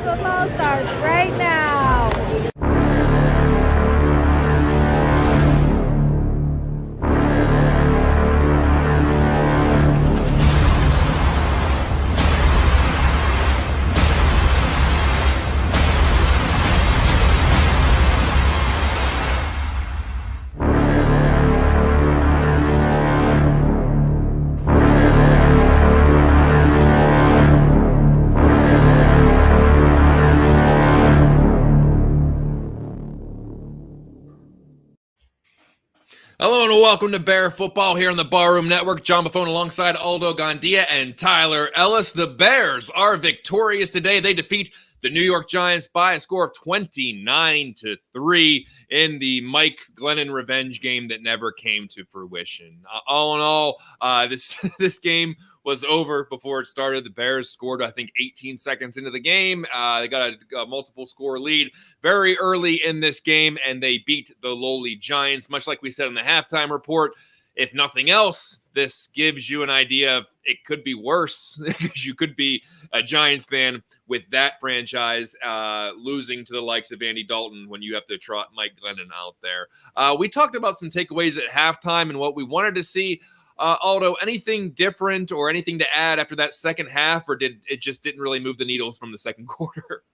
Football starts right now. Hello and welcome to Bear Football here on the Barroom Network. John Buffone alongside Aldo Gandia and Tyler Ellis. The Bears are victorious today. They defeat the New York Giants by a score of 29-3 in the Mike Glennon revenge game that never came to fruition. All in all, this game was over before it started. The Bears scored, I think, 18 seconds into the game. They got a multiple score lead very early in this game, and they beat the lowly Giants, much like we said in the halftime report. If nothing else, this gives you an idea of it could be worse because you could be a Giants fan with that franchise losing to the likes of Andy Dalton when you have to trot Mike Glennon out there. We talked about some takeaways at halftime and what we wanted to see. Aldo, anything different or anything to add after that second half, or didn't really move the needles from the second quarter?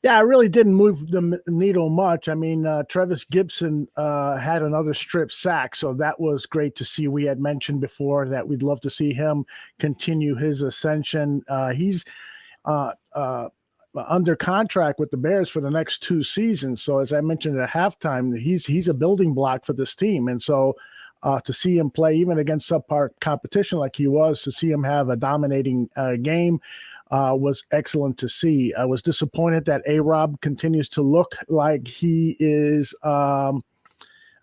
Yeah, it really didn't move the needle much. I mean, Trevis Gibson had another strip sack, so that was great to see. We had mentioned before that we'd love to see him continue his ascension. He's under contract with the Bears for the next 2 seasons. So as I mentioned at halftime, he's a building block for this team. And so to see him play even against subpar competition like he was, to see him have a dominating game was excellent to see. I was disappointed that A-Rob continues to look like he is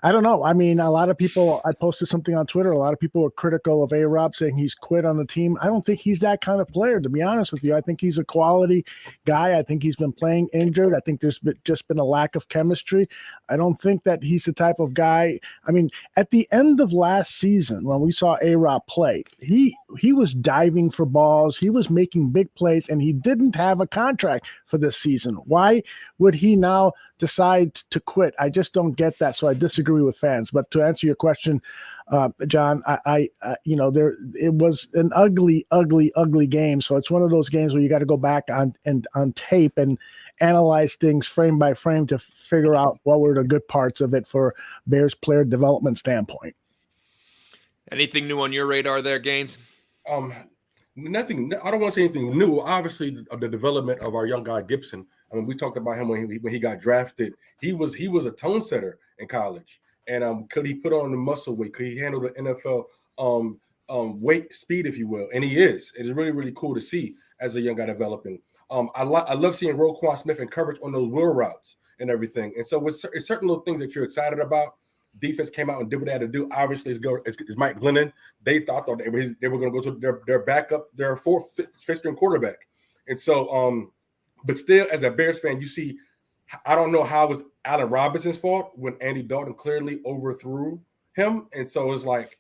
I don't know. I mean, a lot of people, I posted something on Twitter, a lot of people were critical of A-Rob saying he's quit on the team. I don't think he's that kind of player, to be honest with you. I think he's a quality guy. I think he's been playing injured. I think there's just been a lack of chemistry. I don't think that he's the type of guy. I mean, at the end of last season, when we saw A-Rob play, he was diving for balls. He was making big plays, and he didn't have a contract for this season. Why would he now decide to quit? I just don't get that. So I disagree with fans. But to answer your question, John, I it was an ugly game. So it's one of those games where you got to go back on tape and analyze things frame by frame to figure out what were the good parts of it for Bears player development standpoint. Anything new on your radar there, Gaines? Nothing. I don't want to say anything new. Obviously, the development of our young guy Gibson. I mean, we talked about him when he got drafted. He was a tone setter in college, and could he put on the muscle weight? Could he handle the NFL weight speed, if you will? And he is. It is really, really cool to see as a young guy developing. I love seeing Roquan Smith in coverage on those wheel routes and everything. And so it's certain little things that you're excited about. Defense came out and did what they had to do. Obviously, it's Mike Glennon. They thought they were going to go to their backup, their fifth-string quarterback. And so, but still, as a Bears fan, you see, I don't know how it was Allen Robinson's fault when Andy Dalton clearly overthrew him. And so it's like,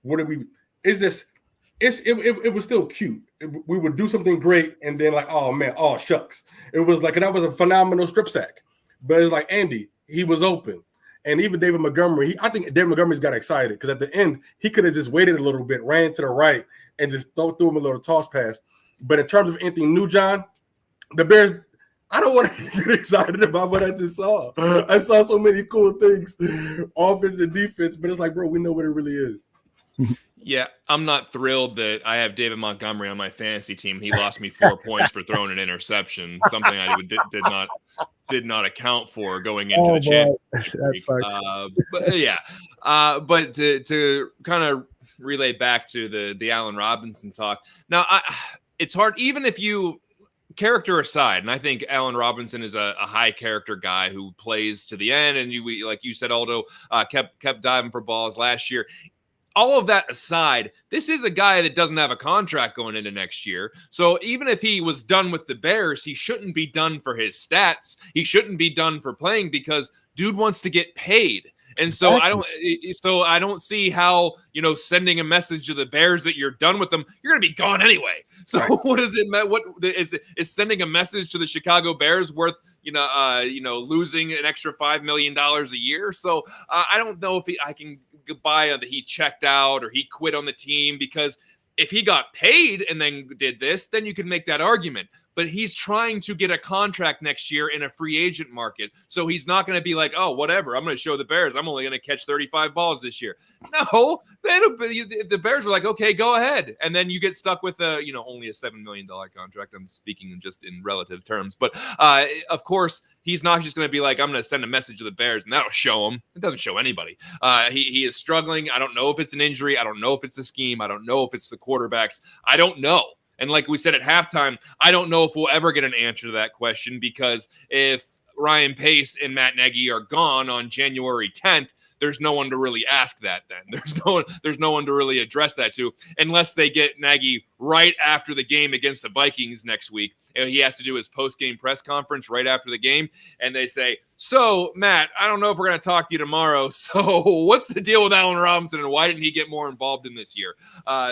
what did we? It's just, it was still cute. We would do something great, and then like, oh man, oh shucks, it was like that was a phenomenal strip sack. But it's like Andy, he was open. And even David Montgomery, I think David Montgomery's got excited because at the end, he could have just waited a little bit, ran to the right, and just threw him a little toss pass. But in terms of anything new, John, the Bears, I don't want to get excited about what I just saw. I saw so many cool things, offense and defense, but it's like, bro, we know what it really is. Yeah, I'm not thrilled that I have David Montgomery on my fantasy team. He lost me 4 points for throwing an interception, something I did not account for going into the championship. But to kind of relay back to the Allen Robinson talk. Now, it's hard, even if you character aside, and I think Allen Robinson is a high character guy who plays to the end, and you like you said, Aldo kept diving for balls last year. All of that aside, this is a guy that doesn't have a contract going into next year. So even if he was done with the Bears, he shouldn't be done for his stats. He shouldn't be done for playing because dude wants to get paid. And so I don't see how, sending a message to the Bears that you're done with them, you're going to be gone anyway. So what does it mean? What is sending a message to the Chicago Bears worth, losing an extra $5 million a year? So I don't know if I can buy that he checked out or he quit on the team, because if he got paid and then did this, then you could make that argument. But he's trying to get a contract next year in a free agent market. So he's not going to be like, oh, whatever, I'm going to show the Bears I'm only going to catch 35 balls this year. No, the Bears are like, okay, go ahead. And then you get stuck with only a $7 million contract. I'm speaking just in relative terms. But of course, he's not just going to be like, I'm going to send a message to the Bears and that'll show him. It doesn't show anybody. He is struggling. I don't know if it's an injury. I don't know if it's a scheme. I don't know if it's the quarterbacks. I don't know. And like we said at halftime, I don't know if we'll ever get an answer to that question, because if Ryan Pace and Matt Nagy are gone on January 10th, there's no one to really ask that then. There's no one to really address that to, unless they get Nagy right after the game against the Vikings next week. And he has to do his post-game press conference right after the game. And they say, so, Matt, I don't know if we're going to talk to you tomorrow. So what's the deal with Allen Robinson, and why didn't he get more involved in this year?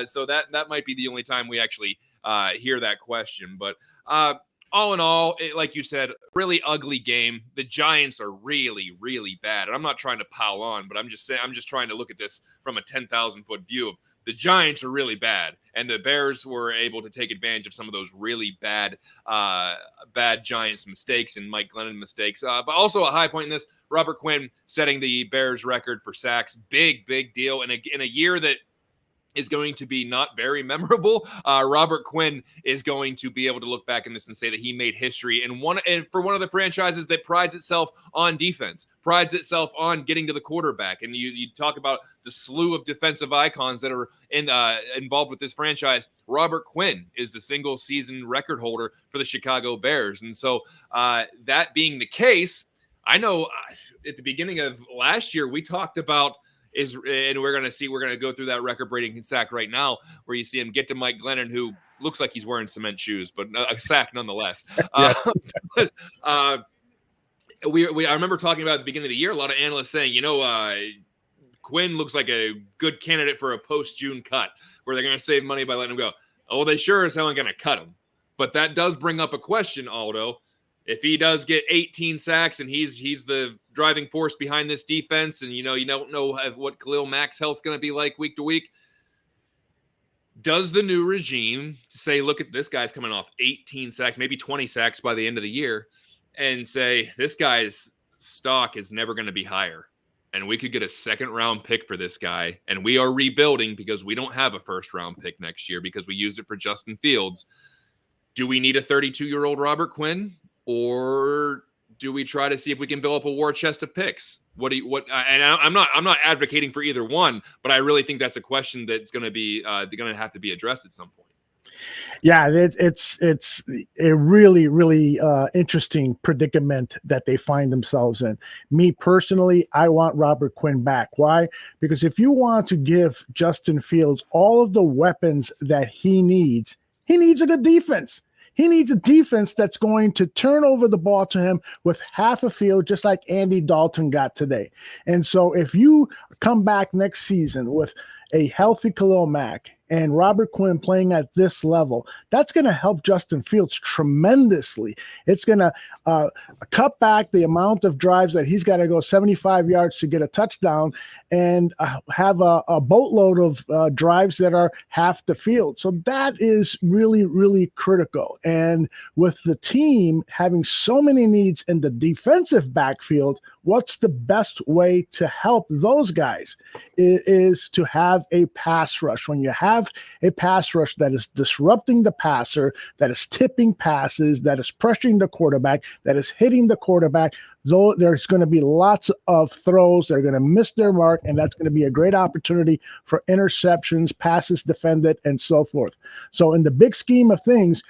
So that might be the only time we actually hear that question. But all in all, like you said, really ugly game. The Giants are really, really bad. And I'm not trying to pile on, but I'm just trying to look at this from a 10,000-foot view. The Giants are really bad, and the Bears were able to take advantage of some of those really bad Giants mistakes and Mike Glennon mistakes. But also a high point in this, Robert Quinn setting the Bears record for sacks. Big for in a year that is going to be not very memorable. Robert Quinn is going to be able to look back in this and say that he made history and for one of the franchises that prides itself on defense, prides itself on getting to the quarterback. And you talk about the slew of defensive icons that are involved with this franchise. Robert Quinn is the single season record holder for the Chicago Bears. And so that being the case, I know at the beginning of last year, we talked about and we're going to go through that record-breaking sack right now, where you see him get to Mike Glennon, who looks like he's wearing cement shoes, but a sack nonetheless. I remember talking about at the beginning of the year, a lot of analysts saying, Quinn looks like a good candidate for a post-June cut, where they're going to save money by letting him go. Oh, they sure as hell aren't going to cut him. But that does bring up a question, Aldo. If he does get 18 sacks and he's the driving force behind this defense, and you don't know what Khalil Mack's health's going to be like week to week, does the new regime say, look at this guy's coming off 18 sacks, maybe 20 sacks by the end of the year, and say this guy's stock is never going to be higher, and we could get a second-round pick for this guy, and we are rebuilding because we don't have a first-round pick next year because we used it for Justin Fields. Do we need a 32-year-old Robert Quinn? Or do we try to see if we can build up a war chest of picks? And I'm not advocating for either one, but I really think that's a question that's going to have to be addressed at some point. Yeah, it's a really, really interesting predicament that they find themselves in. Me personally, I want Robert Quinn back. Why? Because if you want to give Justin Fields all of the weapons that he needs a good defense. He needs a defense that's going to turn over the ball to him with half a field, just like Andy Dalton got today. And so if you come back next season with a healthy Khalil Mack and Robert Quinn playing at this level, that's going to help Justin Fields tremendously. It's going to cut back the amount of drives that he's got to go 75 yards to get a touchdown, and have a boatload of drives that are half the field. So that is really, really critical. And with the team having so many needs in the defensive backfield, what's the best way to help those guys? It is to have a pass rush. When you have a pass rush that is disrupting the passer, that is tipping passes, that is pressuring the quarterback, that is hitting the quarterback, though there's going to be lots of throws, they're going to miss their mark, and that's going to be a great opportunity for interceptions, passes defended, and so forth. So in the big scheme of things,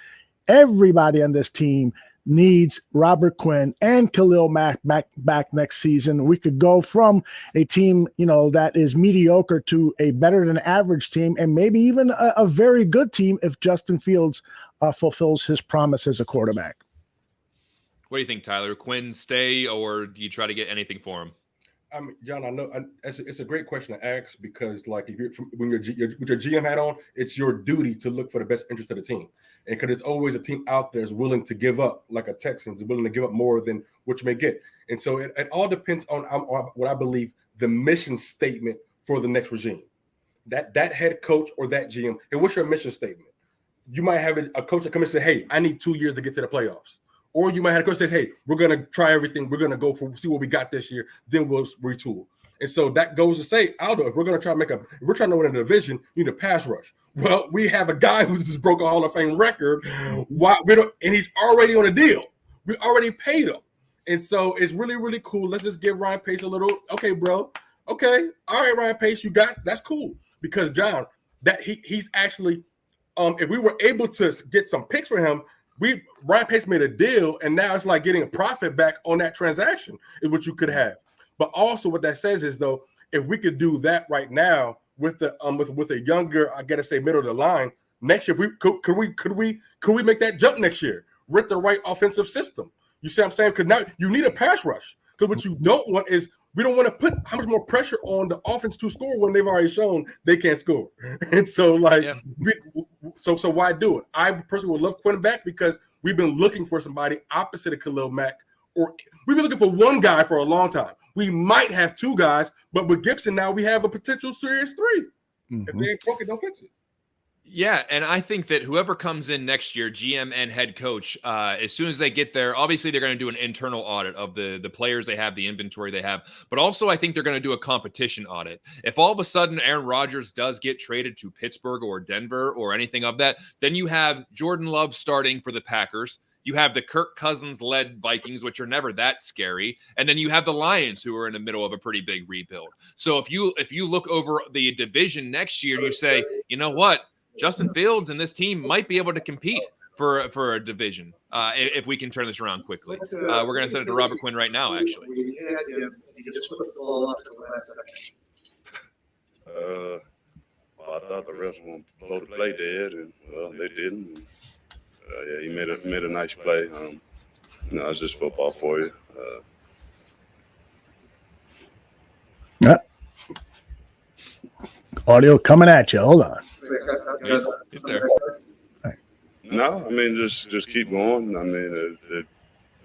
everybody on this team needs Robert Quinn and Khalil Mack back next season. We could go from a team, that is mediocre to a better than average team, and maybe even a very good team if Justin Fields fulfills his promise as a quarterback. What do you think, Tyler? Quinn stay, or do you try to get anything for him? I mean, John, I know it's a great question to ask because, like, if when you're with your GM hat on, it's your duty to look for the best interest of the team, and because there's always a team out there is willing to give up, like a Texans, willing to give up more than what you may get, and so it all depends on what I believe the mission statement for the next regime, that head coach or that GM. And what's your mission statement? You might have a coach that comes and say, "Hey, I need 2 years to get to the playoffs." Or you might have a coach that says, "Hey, we're going to try everything. We're going to go see what we got this year. Then we'll retool." And so that goes to say, Aldo, if we're going to try to we're trying to win a division, you need a pass rush. Well, we have a guy who just broke a Hall of Fame record. And he's already on a deal. We already paid him. And so it's really, really cool. Let's just give Ryan Pace a little, okay, bro. Okay. All right, Ryan Pace, that's cool. Because, John, that he's actually, if we were able to get some picks for him, Ryan Pace made a deal, and now it's like getting a profit back on that transaction is what you could have. But also, what that says is, though, if we could do that right now with the with a younger, I gotta say, middle of the line next year, could we make that jump next year with the right offensive system? You see what I'm saying? Because now you need a pass rush. Because what you don't want is we don't want to put how much more pressure on the offense to score when they've already shown they can't score. And so, like, so why do it? I personally would love Quinn back because we've been looking for somebody opposite of Khalil Mack, or we've been looking for one guy for a long time. We might have two guys, but with Gibson now we have a potential serious three. If they ain't broken, don't fix it. Yeah, and I think that whoever comes in next year, GM and head coach, as soon as they get there, obviously they're going to do an internal audit of the players they have, the inventory they have, but also I think they're going to do a competition audit. If all of a sudden Aaron Rodgers does get traded to Pittsburgh or Denver or anything of that, then you have Jordan Love starting for the Packers. You have the Kirk Cousins-led Vikings, which are never that scary. And then you have the Lions, who are in the middle of a pretty big rebuild. So if you look over the division next year, you say, you know what? Justin Fields and this team might be able to compete for a division if we can turn this around quickly. We're going to send it to Robert Quinn right now, actually. Well, I thought the refs were going to blow the play dead, and, well, they didn't. Yeah, he made a nice play. It's just football for you. Yeah. Audio coming at you. Hold on. He's there. No, I mean, just keep going. I mean,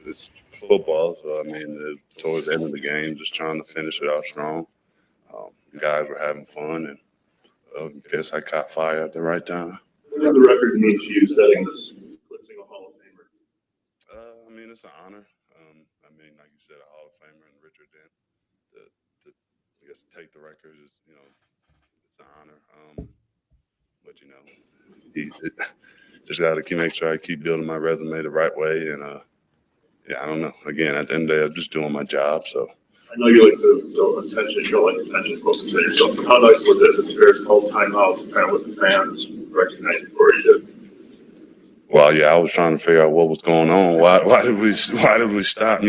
it's football. So, I mean, towards the end of the game, just trying to finish it out strong. Guys were having fun, and I guess I caught fire at the right time. What does the record mean to you setting this eclipsing a Hall of Famer? I mean, it's an honor. I mean, like you said, a Hall of Famer and Richard Dent. To I guess take the record is, it's an honor. But just got to make sure I keep building my resume the right way. And I don't know. Again, at the end of the day, I'm just doing my job. So I know you like attention. You don't like attention. Focus on yourself. How nice was it that Bears called timeout, kind of with the fans recognizing where you did? Well, yeah, I was trying to figure out what was going on. Why did we stop?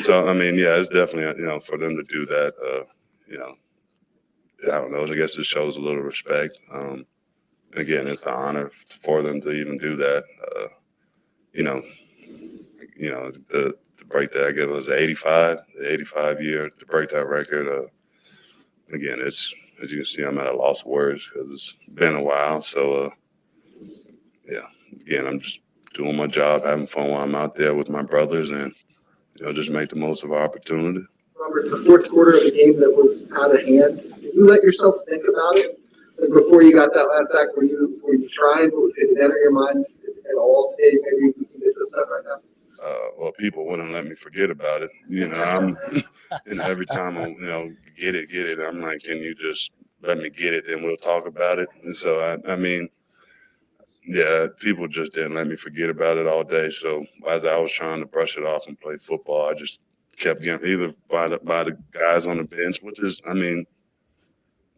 So I mean, yeah, it's definitely for them to do that. I don't know. I guess it shows a little respect. Again, it's an honor for them to even do that. To break that, I guess it was 85 year to break that record. Again, it's, as you can see, I'm at a loss of words because it's been a while. So, again, I'm just doing my job, having fun while I'm out there with my brothers, and just make the most of our opportunity. Robert, the fourth quarter of the game that was out of hand, did you let yourself think about it? And before you got that last sack, were you trying? Did it enter your mind at all? Hey, maybe we can get this done right now. Well, people wouldn't let me forget about it. I'm, every time I, get it. I'm like, can you just let me get it, and we'll talk about it. And so I mean, yeah, people just didn't let me forget about it all day. So as I was trying to brush it off and play football, I just kept getting either by the guys on the bench, which is, I mean,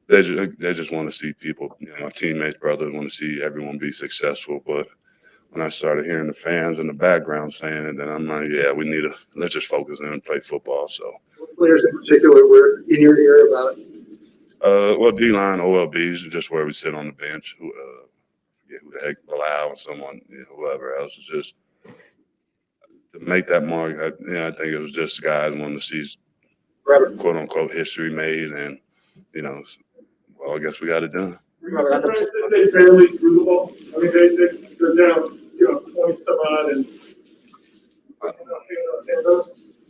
they just want to see people, teammates, brothers want to see everyone be successful. But when I started hearing the fans in the background saying it, then I'm like, yeah, let's just focus in and play football. So what players in particular were in your ear about it? Well, D-line, OLBs, just where we sit on the bench. Who the heck, Bilal or someone, whoever else, is just to make that mark. I think it was just guys wanting to see quote unquote history made, and well, I guess we got it done. They barely threw the ball. I mean, they're down, 20 some odd, and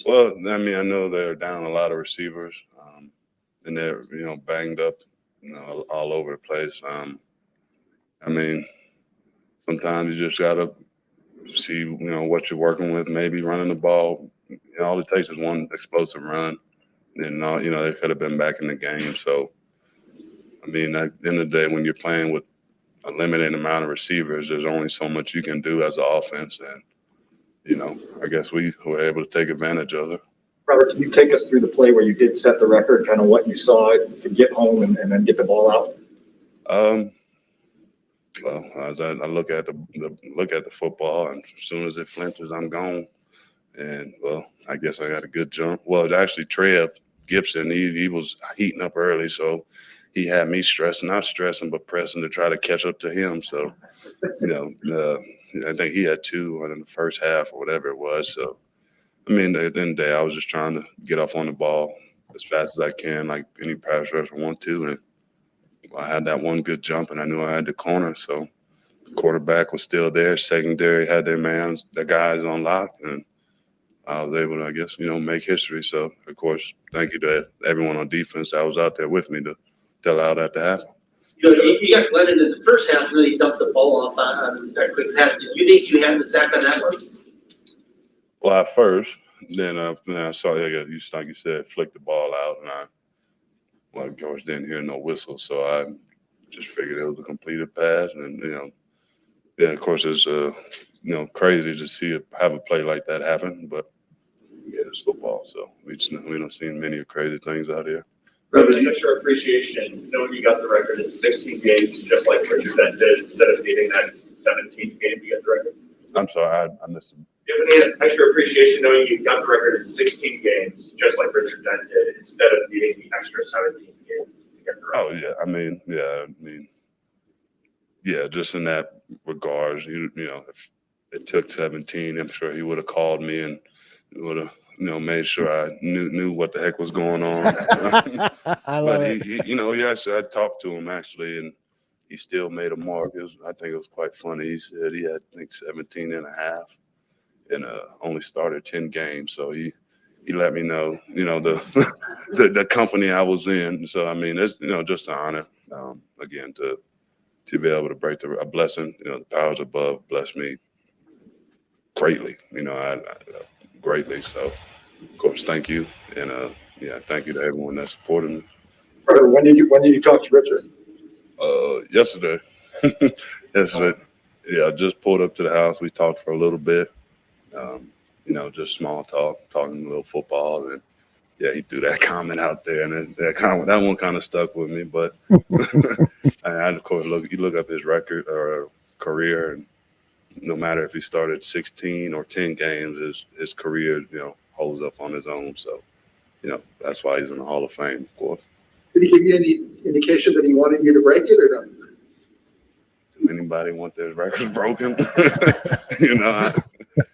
well, I mean, I know they're down a lot of receivers, and they're banged up, all over the place. I mean, sometimes you just gotta see, what you're working with. Maybe running the ball. All it takes is one explosive run, and they could have been back in the game. So, I mean, at the end of the day, when you're playing with a limited amount of receivers, there's only so much you can do as an offense, and I guess we were able to take advantage of it. Robert, can you take us through the play where you did set the record, kind of what you saw to get home and then get the ball out? Well, as I look at the football, and as soon as it flinches, I'm gone. And well, I guess I got a good jump. Well, actually, Trev Gibson, he was heating up early, so he had me not stressing, but pressing to try to catch up to him. So, I think he had 2 in the first half or whatever it was. So, I mean, at the end of the day, I was just trying to get off on the ball as fast as I can, like any pass rusher want to. And I had that one good jump, and I knew I had the corner. So, the quarterback was still there. Secondary had the guys on lock, and I was able to, I guess, make history. So, of course, thank you to everyone on defense that was out there with me to allow that to happen. You got Glennon in the first half, and then he dumped the ball off on that quick pass. Did you think you had the sack on that one? Well, at first, then I saw, like you said, flick the ball out, and of course, didn't hear no whistle, so I just figured it was a completed pass, and of course, it's crazy to have a play like that happen, but it's football, so we don't see many crazy things out here. Robert, you extra appreciation knowing you got the record in 16 games, just like Richard Dent did, instead of needing that 17th game to get the record. I'm sorry, I missed him. You have an extra appreciation knowing you got the record in 16 games, just like Richard Dent did, instead of needing the extra 17th game to get the record. Oh yeah, just in that regards, if it took 17, I'm sure he would have called me and would have made sure I knew what the heck was going on. I love but it. I talked to him actually, and he still made a mark. I think it was quite funny. He said he had, I think, 17 and a half and only started 10 games. So he let me know, the company I was in. So, I mean, it's, just an honor, again, to be able to break a blessing. The powers above bless me greatly, greatly. So, of course, thank you. And, thank you to everyone that supported me. When did you talk to Richard? Yesterday. Yesterday. Yeah, I just pulled up to the house. We talked for a little bit. Just small talk, talking a little football, and he threw that comment out there, and that one kind of stuck with me. But of course, you look up his record or career, and no matter if he started 16 or 10 games, his career, holds up on his own. So, that's why he's in the Hall of Fame, of course. Did he give you any indication that he wanted you to break it or no? Do anybody want their records broken?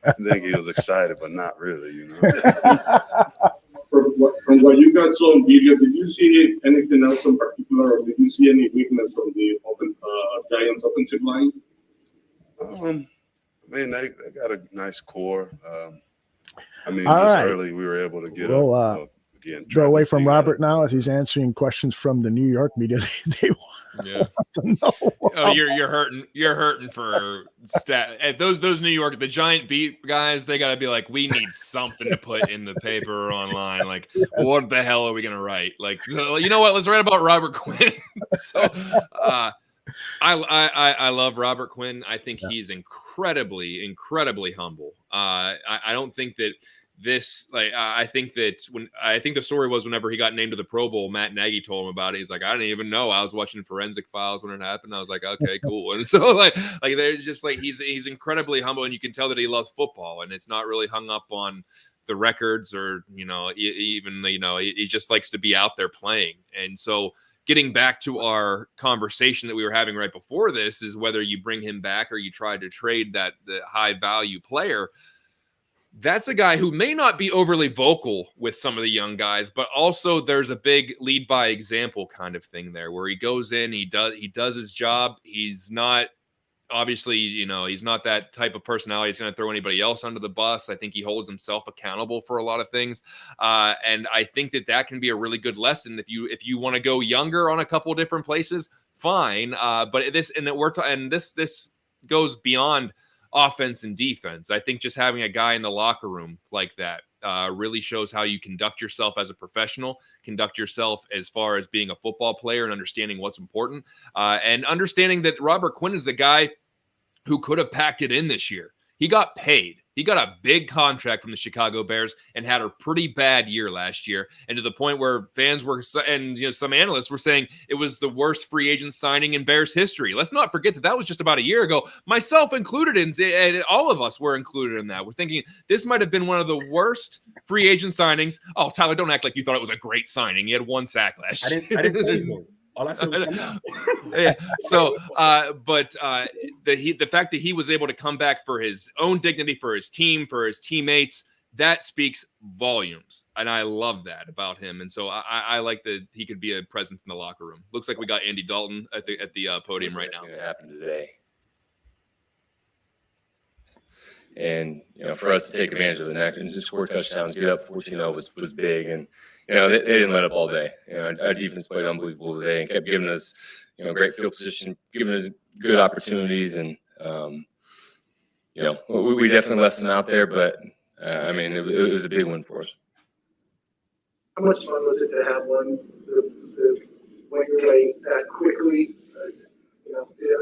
I think he was excited, but not really, From what you guys saw on video, did you see anything else in particular, or did you see any weakness from the Giants offensive line? They got a nice core. All right. Early we were able to get again. Go away from Robert now as he's answering questions from the New York media. They want to know. Oh, you're hurting. You're hurting for those New York, the Giant beat guys. They got to be like, we need something to put in the paper or online. Like, what the hell are we gonna write? Like, you know what? Let's write about Robert Quinn. So, I love Robert Quinn. I think he's incredibly humble. I don't think that. I think the story was whenever he got named to the Pro Bowl, Matt Nagy told him about it. He's like, I didn't even know. I was watching Forensic Files when it happened. I was like, okay, cool. And so like there's just like he's incredibly humble, and you can tell that he loves football, and it's not really hung up on the records or he just likes to be out there playing. And so getting back to our conversation that we were having right before this is whether you bring him back or you try to trade the high value player. that's a guy who may not be overly vocal with some of the young guys, but also there's a big lead by example kind of thing there where he goes in, he does his job. He's not obviously, he's not that type of personality. He's going to throw anybody else under the bus. I think he holds himself accountable for a lot of things. And I think that can be a really good lesson. If you want to go younger on a couple of different places, fine. But this goes beyond offense and defense. I think just having a guy in the locker room like that really shows how you conduct yourself as a professional, conduct yourself as far as being a football player and understanding what's important, and understanding that Robert Quinn is the guy who could have packed it in this year. He got paid. He got a big contract from the Chicago Bears and had a pretty bad year last year. And to the point where fans were, and some analysts were saying it was the worst free agent signing in Bears history. Let's not forget that was just about a year ago, myself included, and all of us were included in that. We're thinking this might have been one of the worst free agent signings. Oh, Tyler, don't act like you thought it was a great signing. He had one sack last year. I didn't say so. All I said was come out. Yeah. So, the fact that he was able to come back for his own dignity, for his team, for his teammates, that speaks volumes, and I love that about him. And so I like that he could be a presence in the locker room. Looks like we got Andy Dalton at the podium right now. It happened today, and for us to take advantage of it and just score touchdowns, get up 14-0 was big, and they didn't let up all day. Our defense played unbelievable today and kept giving us great field position, giving us good opportunities, and we definitely left them out there, but it was a big win for us. How much fun was it to have one when you play that quickly?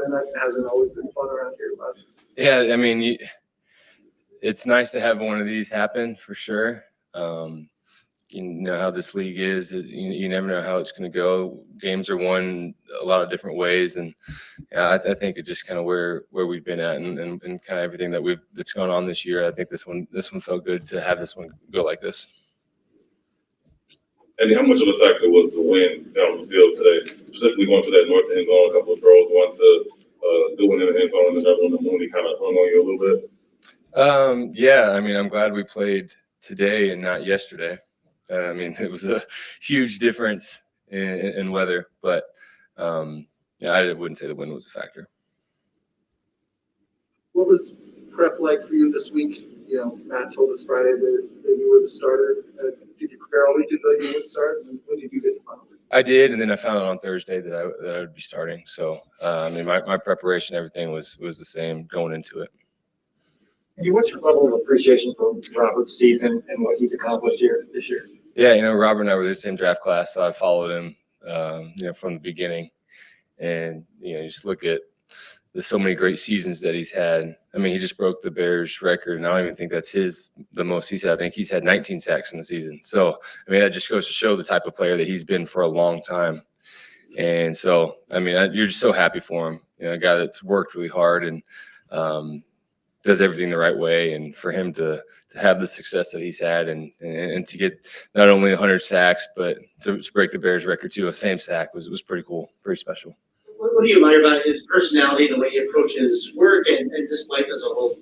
And that hasn't always been fun around here, Les. Yeah, it's nice to have one of these happen for sure. You know how this league is. You never know how it's going to go. Games are won a lot of different ways, and I think it's just kind of where we've been at, and kind of everything that's gone on this year. I think this one felt good to have this one go like this. And how much of a factor was the wind down the field today, specifically going to that north end zone, a couple of throws, one to doing in the end zone, and another one, the Mooney kind of hung on you a little bit? Yeah, I'm glad we played today and not yesterday. It was a huge difference in weather, but I wouldn't say the wind was a factor. What was prep like for you this week? Matt told us Friday that you were the starter. Did you prepare all week as though you would start? And when did you get the final? I did, and then I found out on Thursday that I would be starting. So, my preparation, everything was the same going into it. What's your level of appreciation for Robert's season and what he's accomplished this year? Yeah, Robert and I were the same draft class, so I followed him, from the beginning. And, you just look at so many great seasons that he's had. He just broke the Bears record, and I don't even think that's the most he's had. I think he's had 19 sacks in the season. So, that just goes to show the type of player that he's been for a long time. And so, you're just so happy for him. A guy that's worked really hard and does everything the right way, and for him to have the success that he's had and to get not only 100 sacks, but to break the Bears record too, a same sack was pretty cool, pretty special. What do you admire about his personality, the way he approaches work and just life as a whole?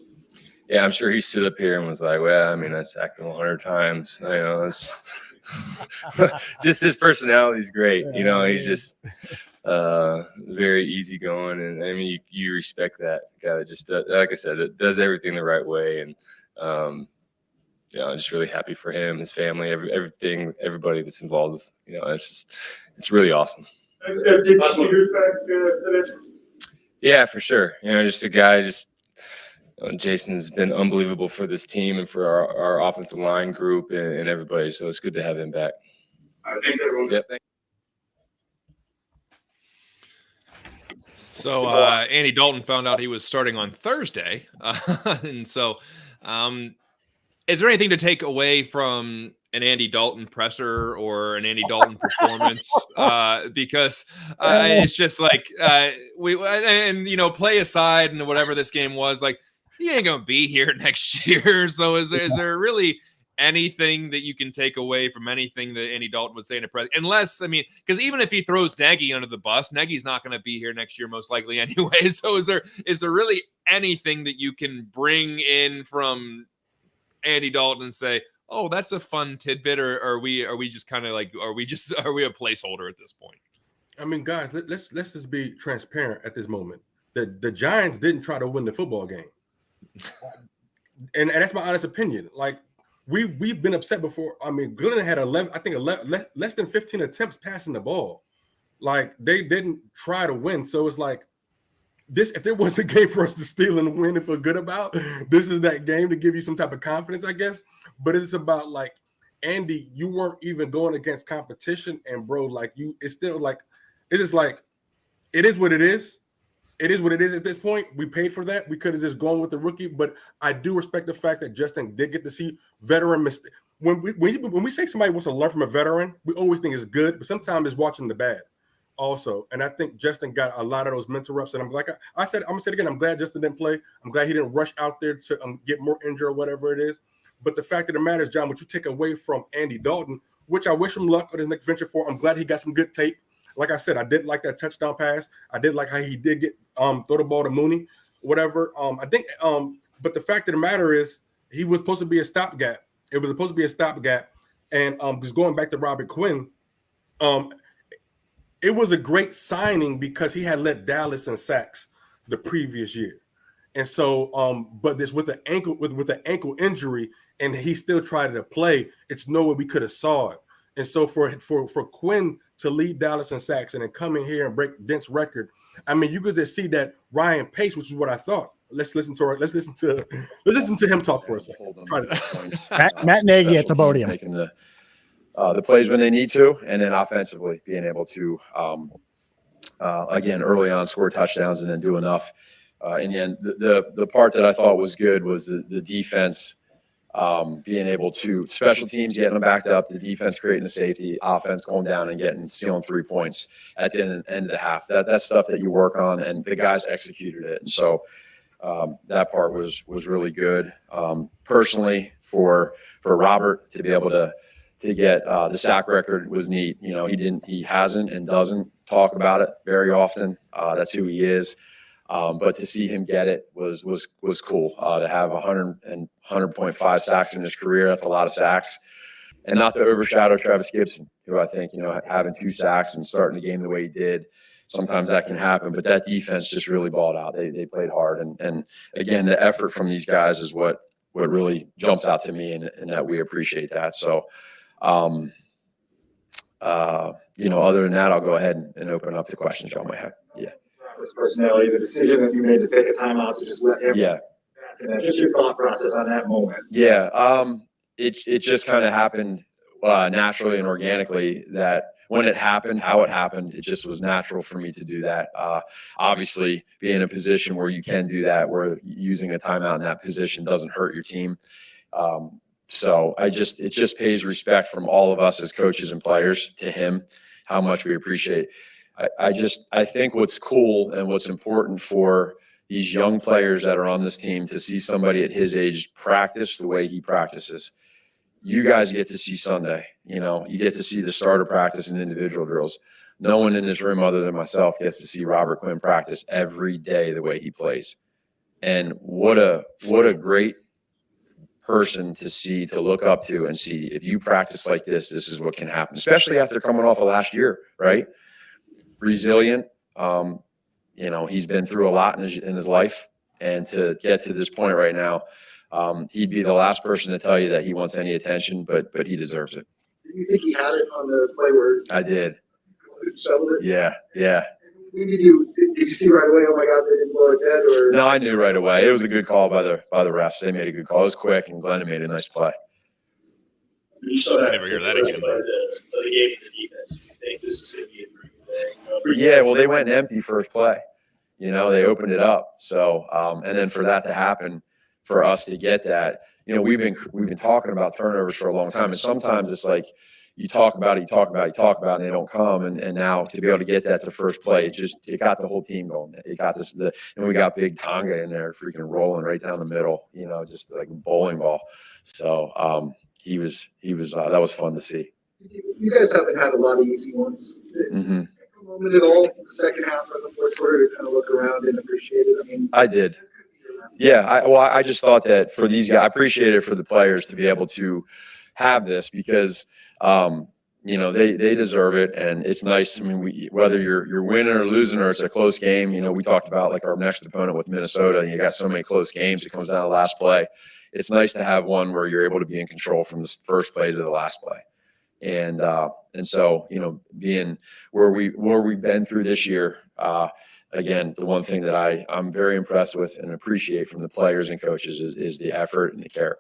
Yeah, I'm sure he stood up here and was like, well, I sacked him 100 times. It's just his personality is great. He's just very easygoing, and you respect that guy that just like I said, it does everything the right way, and I'm just really happy for him, his family, everything, everybody that's involved. It's really awesome. Yeah, for sure. Just a guy. Jason's been unbelievable for this team and for our offensive line group and everybody. So it's good to have him back. All right, thanks, everyone. Yep. Thanks. So Andy Dalton found out he was starting on Thursday. And so is there anything to take away from an Andy Dalton presser or an Andy Dalton performance? Because it's just like play aside and whatever this game was, like, he ain't going to be here next year. So is there really anything that you can take away from anything that Andy Dalton would say in a press? Unless, because even if he throws Nagy under the bus, Nagy's not going to be here next year most likely anyway. So is there really anything that you can bring in from Andy Dalton and say, oh, that's a fun tidbit, or are we just kind of like, are we a placeholder at this point? I mean, guys, let's just be transparent at this moment. The Giants didn't try to win the football game, and that's my honest opinion. Like we've been upset before. I mean, Glenn had 11, I think less than 15 attempts passing the ball. Like they didn't try to win, so it's like this. If there was a game for us to steal and win and feel good about, this is that game to give you some type of confidence, I guess. But it's about like, Andy, you weren't even going against competition, and bro, like it's still like, it's just like, it is what it is. It is what it is at this point. We paid for that. We could have just gone with the rookie, but I do respect the fact that Justin did get to see veteran mistakes. When we say somebody wants to learn from a veteran, we always think it's good, but sometimes it's watching the bad also. And I think Justin got a lot of those mental reps. And I'm like I said, I'm gonna say it again. I'm glad Justin didn't play. I'm glad he didn't rush out there to get more injured or whatever it is. But the fact of the matter is, John, what you take away from Andy Dalton, which I wish him luck with his next venture for. I'm glad he got some good tape. Like I said, I did like that touchdown pass. I did like how he did get throw the ball to Mooney, whatever. I think but the fact of the matter is, he was supposed to be a stopgap. It was supposed to be a stopgap. And just going back to Robert Quinn, it was a great signing because he had led Dallas in sacks the previous year. And so, but this with the ankle ankle injury, and he still tried to play, it's no way we could have saw it. And so for Quinn to lead Dallas in sacks and then come in here and break Dent's record, I mean, you could just see that Ryan Pace, which is what I thought. Let's listen to him talk for a second. Matt Nagy at the podium, making the plays when they need to, and then offensively being able to again early on score touchdowns and then do enough. And then the part that I thought was good was the defense being able to, special teams getting them backed up, the defense creating the safety, offense going down and stealing 3 points at the end of the half. That's stuff that you work on, and the guys executed it. And so that part was really good. Personally, for Robert to be able to get the sack record was neat. You know, he hasn't and doesn't talk about it very often. That's who he is. But to see him get it was cool. To have 100.5 sacks in his career, that's a lot of sacks. And not to overshadow Travis Gibson, who I think, you know, having 2 sacks and starting the game the way he did, sometimes that can happen. But that defense just really balled out. They played hard. And again, the effort from these guys is what really jumps out to me, and that we appreciate that. So, you know, other than that, I'll go ahead and open up to questions y'all might have. Yeah. Personality, the decision that you made to take a timeout to just let him. Yeah. Just your thought process on that moment. Yeah. It just kind of happened naturally and organically, that when it happened, how it happened, it just was natural for me to do that. Obviously, being in a position where you can do that, where using a timeout in that position doesn't hurt your team. So it just pays respect from all of us as coaches and players to him, how much we appreciate. I think what's cool and what's important for these young players that are on this team to see somebody at his age practice the way he practices. You guys get to see Sunday, you know, you get to see the starter practice and individual drills. No one in this room other than myself gets to see Robert Quinn practice every day the way he plays. And what a great person to see, to look up to and see, if you practice like this is what can happen, especially after coming off of last year, right? Resilient. You know, he's been through a lot in his life, and to get to this point right now, he'd be the last person to tell you that he wants any attention, but he deserves it. Do you think he had it on the play where I did. Settled it? Yeah. When did you see right away? Oh my God, they didn't blow it dead, or No, I knew right away. It was a good call by the refs. They made a good call. It was quick, and Glenn made a nice play. You saw that. Never hear that again. The game for the defense. You think this is a pretty good thing? Yeah, well, they went empty first play. You know, they opened it up. So, and then for that to happen, for us to get that, you know, we've been talking about turnovers for a long time, and sometimes it's like you talk about it, and they don't come, and now to be able to get that to first play, it got the whole team going. It got and we got Big Tonga in there, freaking rolling right down the middle, you know, just like a bowling ball. So, he was that was fun to see. You guys haven't had a lot of easy ones. Mm-hmm. Moment at all, the second half or the fourth quarter, to kind of look around and appreciate it. I mean, I did. This could be your Yeah, I just thought that for these guys, I appreciate it for the players to be able to have this because, they deserve it, and it's nice. I mean, whether you're winning or losing or it's a close game, we talked about like our next opponent with Minnesota, and you got so many close games. It comes down to last play. It's nice to have one where you're able to be in control from the first play to the last play, and so being where we've been through this year. Again, the one thing that I'm very impressed with and appreciate from the players and coaches is the effort and the care.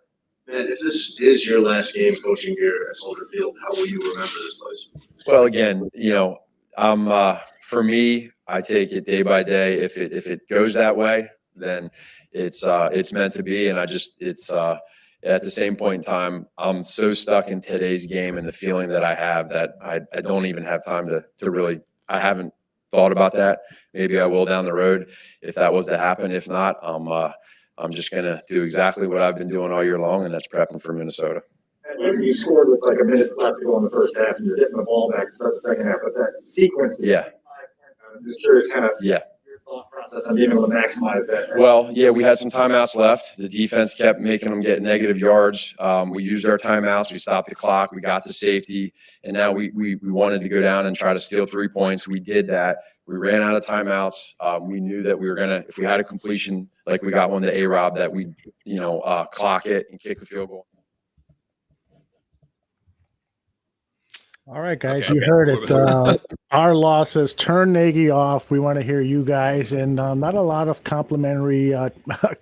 Man, if this is your last game coaching here at Soldier Field, how will you remember this place? Well, again, for me, I take it day by day. If it goes that way, then it's meant to be. And at the same point in time, I'm so stuck in today's game and the feeling that I have that I don't even have time to really, I haven't thought about that. Maybe I will down the road if that was to happen. If not, I'm just going to do exactly what I've been doing all year long, and that's prepping for Minnesota. And you scored with like a minute left to go in the first half, and you're hitting the ball back to start the second half. But that sequence, I'm just curious, kind of your thought process on being able to maximize that. Well, yeah, we had some timeouts left. The defense kept making them get negative yards. We used our timeouts. We stopped the clock. We got the safety, and now we wanted to go down and try to steal 3 points. We did that. We ran out of timeouts. We knew that we were going to, if we had a completion, like we got one to A-Rob, that we'd, clock it and kick the field goal. All right, guys, you heard it. Our law says turn Nagy off. We want to hear you guys, and not a lot of complimentary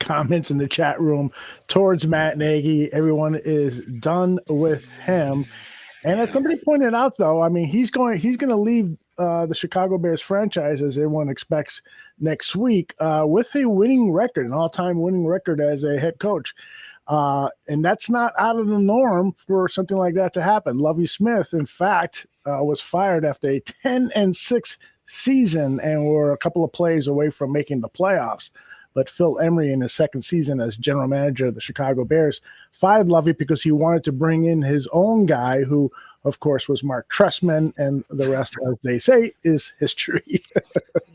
comments in the chat room towards Matt Nagy. Everyone is done with him. And as somebody pointed out, though, I mean, he's going to leave the Chicago Bears franchise, as everyone expects, next week with a winning record, an all-time winning record as a head coach. And that's not out of the norm for something like that to happen. Lovie Smith, in fact, was fired after a 10-6 season and were a couple of plays away from making the playoffs. But Phil Emery, in his second season as general manager of the Chicago Bears, fired Lovie because he wanted to bring in his own guy, who, of course, was Mark Trestman, and the rest, as they say, is history.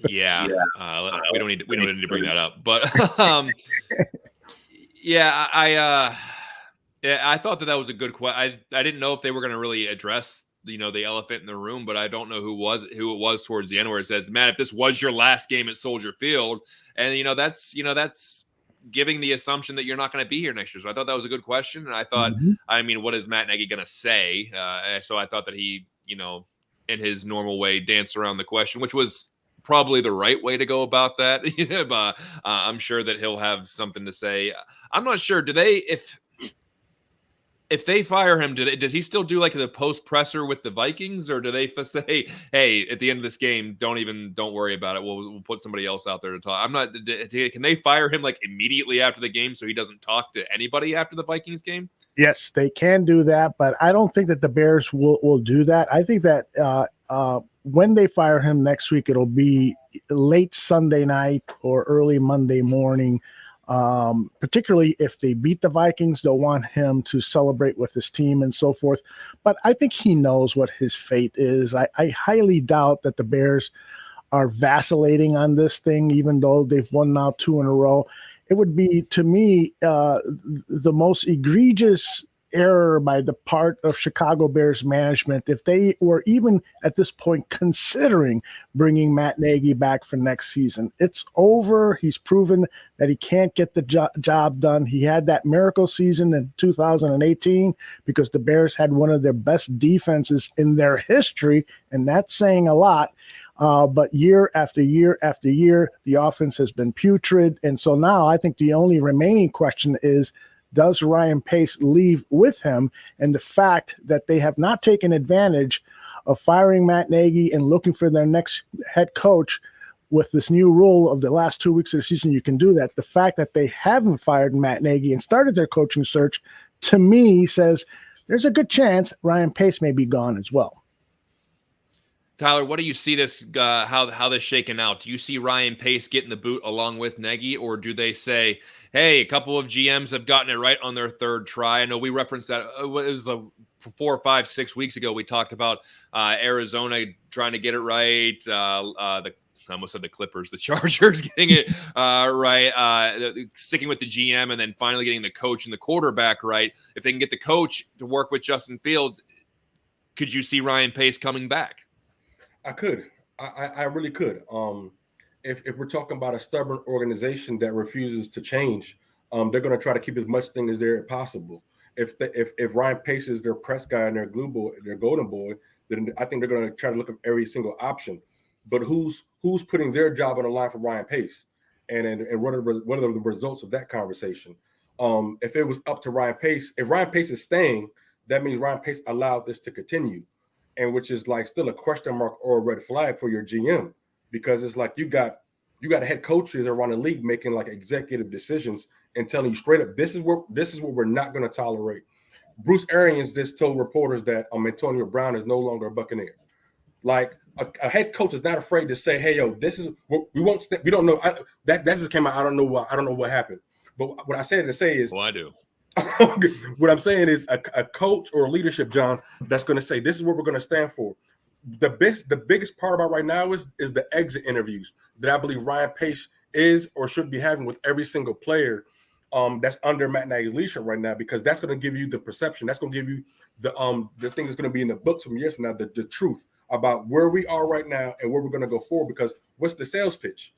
We don't need to bring that up, but I thought that was a good question. I didn't know if they were going to really address the elephant in the room, but I don't know who it was towards the end where it says, "Man, if this was your last game at Soldier Field," and that's giving the assumption that you're not going to be here next year. So I thought that was a good question, and I thought, I mean, what is Matt Nagy going to say? So I thought that he, in his normal way, danced around the question, which was probably the right way to go about that. But I'm sure that he'll have something to say. I'm not sure. Do they, if they fire him, does he still do like the post presser with the Vikings, or do they say, "Hey, at the end of this game, don't worry about it. We'll put somebody else out there to talk"? Can they fire him like immediately after the game so he doesn't talk to anybody after the Vikings game? Yes, they can do that, but I don't think that the Bears will do that. I think that when they fire him next week, it'll be late Sunday night or early Monday morning. Particularly if they beat the Vikings, they'll want him to celebrate with his team and so forth. But I think he knows what his fate is. I highly doubt that the Bears are vacillating on this thing, even though they've won now 2 in a row. It would be, to me, the most egregious error by the part of Chicago Bears management if they were even at this point considering bringing Matt Nagy back for next season. It's over. He's proven that he can't get the job done. He had that miracle season in 2018 because the Bears had one of their best defenses in their history, and that's saying a lot. But year after year after year, the offense has been putrid. And so now I think the only remaining question is, does Ryan Pace leave with him? And the fact that they have not taken advantage of firing Matt Nagy and looking for their next head coach with this new rule of the last 2 weeks of the season, you can do that. The fact that they haven't fired Matt Nagy and started their coaching search, to me, says there's a good chance Ryan Pace may be gone as well. Tyler, what do you see this how this shaking out? Do you see Ryan Pace getting the boot along with Nagy, or do they say, "Hey, a couple of GMs have gotten it right on their third try"? I know we referenced that. It was 4, 5, 6 weeks ago. We talked about Arizona trying to get it right. The I almost said the Clippers, the Chargers getting it right, sticking with the GM and then finally getting the coach and the quarterback right. If they can get the coach to work with Justin Fields, could you see Ryan Pace coming back? I could. I really could. If we're talking about a stubborn organization that refuses to change, they're going to try to keep as much thing as there as possible. If Ryan Pace is their press guy and their glue boy, their golden boy, then I think they're going to try to look at every single option. But who's putting their job on the line for Ryan Pace, and what are the results of that conversation? If it was up to Ryan Pace, if Ryan Pace is staying, that means Ryan Pace allowed this to continue, and which is like still a question mark or a red flag for your GM, because it's like you got head coaches around the league making like executive decisions and telling you straight up, this is what we're not going to tolerate. Bruce Arians just told reporters that Antonio Brown is no longer a Buccaneer. Like a head coach is not afraid to say, "Hey, yo, this is what we won't. We don't know." That just came out. I don't know what happened. But what I said to say is, well, I do. What I'm saying is a coach or a leadership, John, that's going to say, "This is what we're going to stand for." The biggest part about right now is the exit interviews that I believe Ryan Pace is or should be having with every single player that's under Matt Nagy's leadership right now, because that's going to give you the perception. That's going to give you the thing that's going to be in the books from years from now, the truth about where we are right now and where we're going to go forward. Because what's the sales pitch?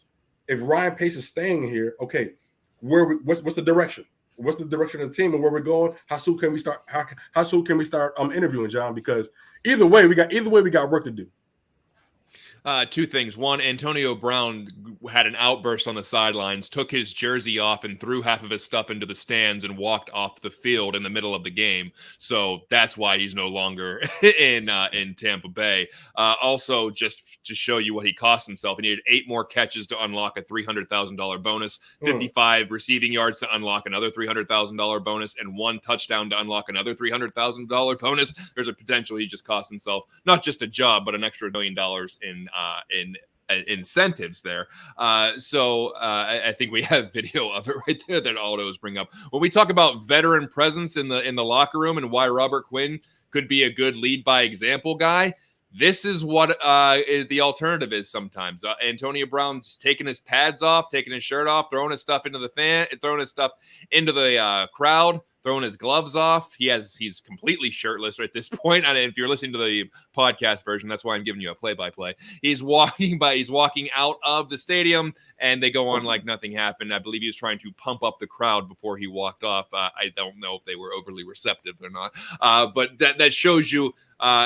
If Ryan Pace is staying here, okay, what's the direction? What's the direction of the team and where we're going? How soon can we start? How soon can we start interviewing, John? Because either way we got work to do. Two things. One, Antonio Brown had an outburst on the sidelines, took his jersey off and threw half of his stuff into the stands and walked off the field in the middle of the game. So that's why he's no longer in Tampa Bay. Also, just to show you what he cost himself, he needed 8 more catches to unlock a $300,000 bonus, 55 receiving yards to unlock another $300,000 bonus, and 1 touchdown to unlock another $300,000 bonus. There's a potential he just cost himself not just a job, but an extra $1 million in incentives there. So I think we have video of it right there that Aldo's bring up. When we talk about veteran presence in the locker room and why Robert Quinn could be a good lead by example guy, this is what the alternative is sometimes. Antonio Brown just taking his pads off, taking his shirt off, throwing his stuff into the fan, throwing his stuff into the crowd, throwing his gloves off. He's completely shirtless at this point. And if you're listening to the podcast version, that's why I'm giving you a play-by-play. He's walking out of the stadium, and they go on like nothing happened. I believe he was trying to pump up the crowd before he walked off. I don't know if they were overly receptive or not, but that shows you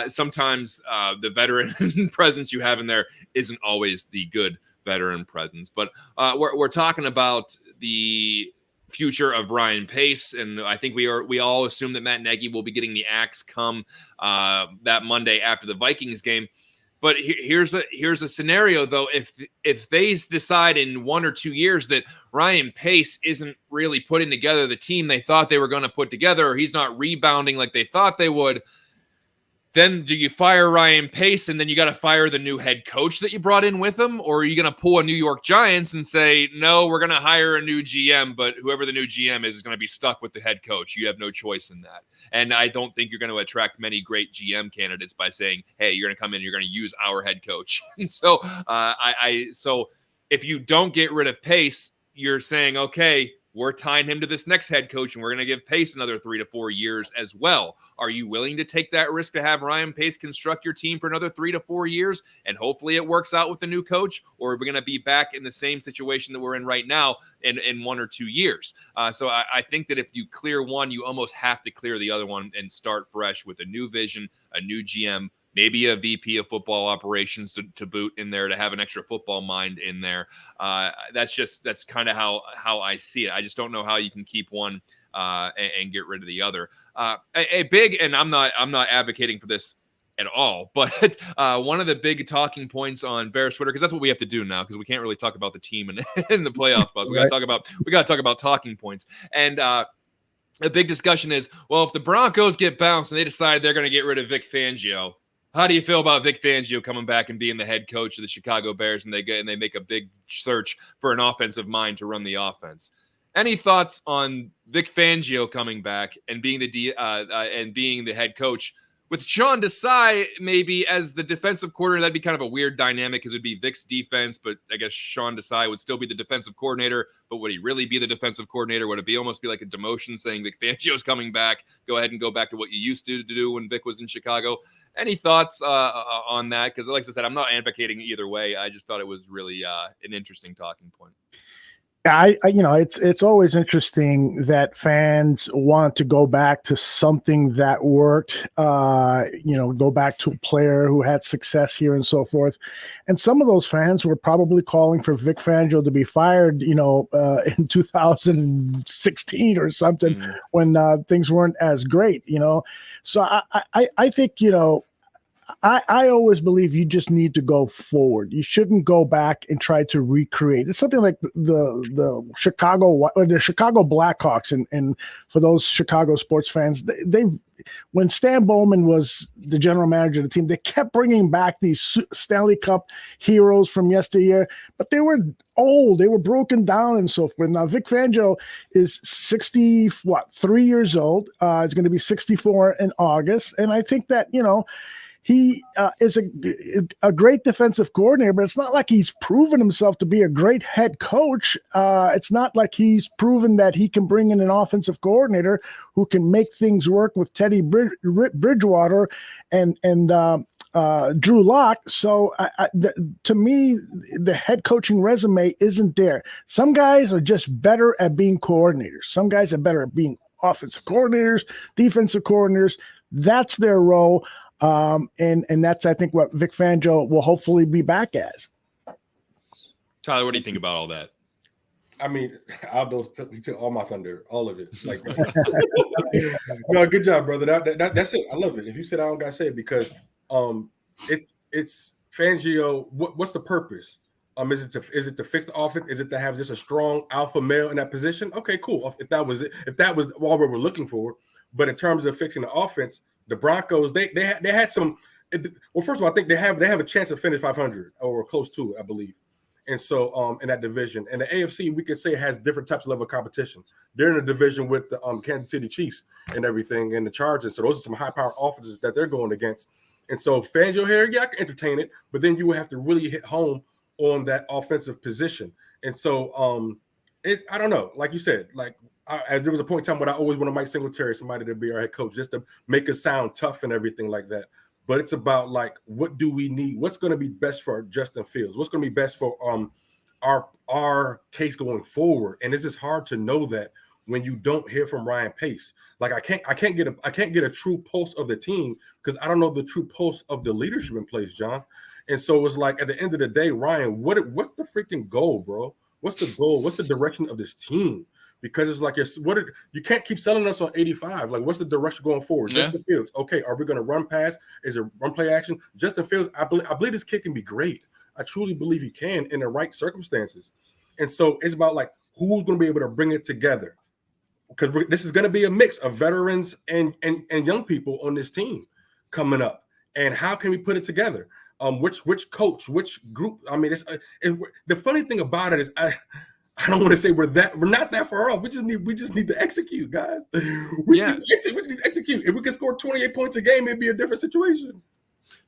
sometimes the veteran presence you have in there isn't always the good veteran presence. But we're talking about the future of Ryan Pace, and I think we all assume that Matt Nagy will be getting the axe come that Monday after the Vikings game. But here's a scenario though. If they decide in 1 or 2 years that Ryan Pace isn't really putting together the team they thought they were going to put together, or he's not rebounding like they thought they would, then do you fire Ryan Pace and then you got to fire the new head coach that you brought in with him? Or are you going to pull a New York Giants and say, no, we're going to hire a new GM, but whoever the new GM is going to be stuck with the head coach. You have no choice in that. And I don't think you're going to attract many great GM candidates by saying, hey, you're going to come in, you're going to use our head coach. And so so if you don't get rid of Pace, you're saying, okay, we're tying him to this next head coach, and we're going to give Pace another 3 to 4 years as well. Are you willing to take that risk to have Ryan Pace construct your team for another 3 to 4 years, and hopefully it works out with the new coach? Or are we going to be back in the same situation that we're in right now in 1 or 2 years? So I think that if you clear one, you almost have to clear the other one and start fresh with a new vision, a new GM, maybe a VP of football operations to boot in there, to have an extra football mind in there. That's kind of how I see it. I just don't know how you can keep one and get rid of the other. A big, and I'm not advocating for this at all, but one of the big talking points on Bears Twitter, because that's what we have to do now, because we can't really talk about the team in the playoff spots. We got to talk about talking points. And a big discussion is, well, if the Broncos get bounced and they decide they're going to get rid of Vic Fangio, how do you feel about Vic Fangio coming back and being the head coach of the Chicago Bears, and they make a big search for an offensive mind to run the offense? Any thoughts on Vic Fangio coming back and being the head coach With Sean Desai maybe as the defensive coordinator, that'd be kind of a weird dynamic because it would be Vic's defense, but I guess Sean Desai would still be the defensive coordinator. But would he really be the defensive coordinator? Would it be almost be like a demotion saying Vic Fangio's coming back? Go ahead and go back to what you used to do when Vic was in Chicago. Any thoughts on that? Because like I said, I'm not advocating either way. I just thought it was really an interesting talking point. I it's always interesting that fans want to go back to something that worked, go back to a player who had success here and so forth. And some of those fans were probably calling for Vic Fangio to be fired, in 2016 or something when things weren't as great, So I think, I always believe you just need to go forward. You shouldn't go back and try to recreate. It's something like the Chicago Blackhawks, and for those Chicago sports fans, they when Stan Bowman was the general manager of the team, they kept bringing back these Stanley Cup heroes from yesteryear, but they were old, they were broken down and so forth. Now Vic Fangio is 3 years old. He's going to be 64 in August, and I think that he is a great defensive coordinator, but it's not like he's proven himself to be a great head coach. It's not like he's proven that he can bring in an offensive coordinator who can make things work with Teddy Bridgewater and Drew Lock. So to me, the head coaching resume isn't there. Some guys are just better at being coordinators. Some guys are better at being offensive coordinators, defensive coordinators. That's their role. And that's, I think, what Vic Fangio will hopefully be back as. Tyler, what do you think about all that? I mean, Aldo took all my thunder, all of it. Like, no, good job, brother. That's it. I love it. If you said I don't gotta say it because it's Fangio. What's the purpose? Is it to fix the offense? Is it to have just a strong alpha male in that position? Okay, cool. If that was all we were looking for. But in terms of fixing the offense, the Broncos, they had some. Well, first of all, I think they have a chance to finish 500 or close to it, I believe. And so in that division, and the AFC, we could say has different types of level of competition. They're in a division with the Kansas City Chiefs and everything, and the Chargers. So those are some high-powered offenses that they're going against. And so Fangio here, yeah, I can entertain it, but then you would have to really hit home on that offensive position. And so I don't know. Like you said, there was a point in time when I always wanted Mike Singletary, somebody to be our head coach, just to make us sound tough and everything like that. But it's about what do we need? What's going to be best for Justin Fields? What's going to be best for our case going forward? And it's just hard to know that when you don't hear from Ryan Pace. I can't get a true pulse of the team because I don't know the true pulse of the leadership in place, John. And so it's like at the end of the day, Ryan, what's the freaking goal, bro? What's the goal? What's the direction of this team? Because it's like you can't keep selling us on 85. Like, what's the direction going forward? Yeah. Justin Fields. Okay, are we going to run pass? Is it run play action? Justin Fields. I believe this kid can be great. I truly believe he can in the right circumstances. And so it's about who's going to be able to bring it together. Because this is going to be a mix of veterans and young people on this team coming up. And how can we put it together? Which coach, which group? I mean, the funny thing about it is I don't want to say we're not that far off. We just need to execute, guys. We just need to execute. If we can score 28 points a game, it'd be a different situation.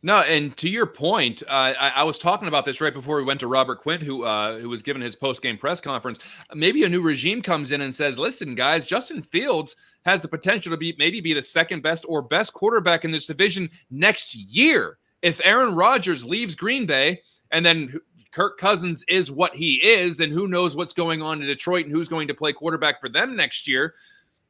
No, and to your point, I was talking about this right before we went to Robert Quinn, who was given his post-game press conference. Maybe a new regime comes in and says, listen, guys, Justin Fields has the potential to be the second best or best quarterback in this division next year. If Aaron Rodgers leaves Green Bay and then Kirk Cousins is what he is, and who knows what's going on in Detroit and who's going to play quarterback for them next year,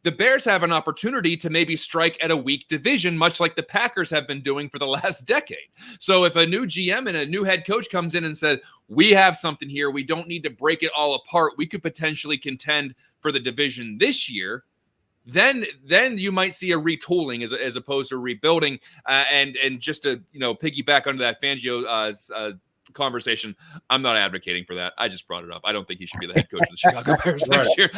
the Bears have an opportunity to maybe strike at a weak division, much like the Packers have been doing for the last decade. So if a new GM and a new head coach comes in and says, we have something here, we don't need to break it all apart, we could potentially contend for the division this year, then you might see a retooling as opposed to rebuilding. And just to piggyback onto that Fangio conversation, I'm not advocating for that. I just brought it up. I don't think he should be the head coach of the Chicago Bears next year.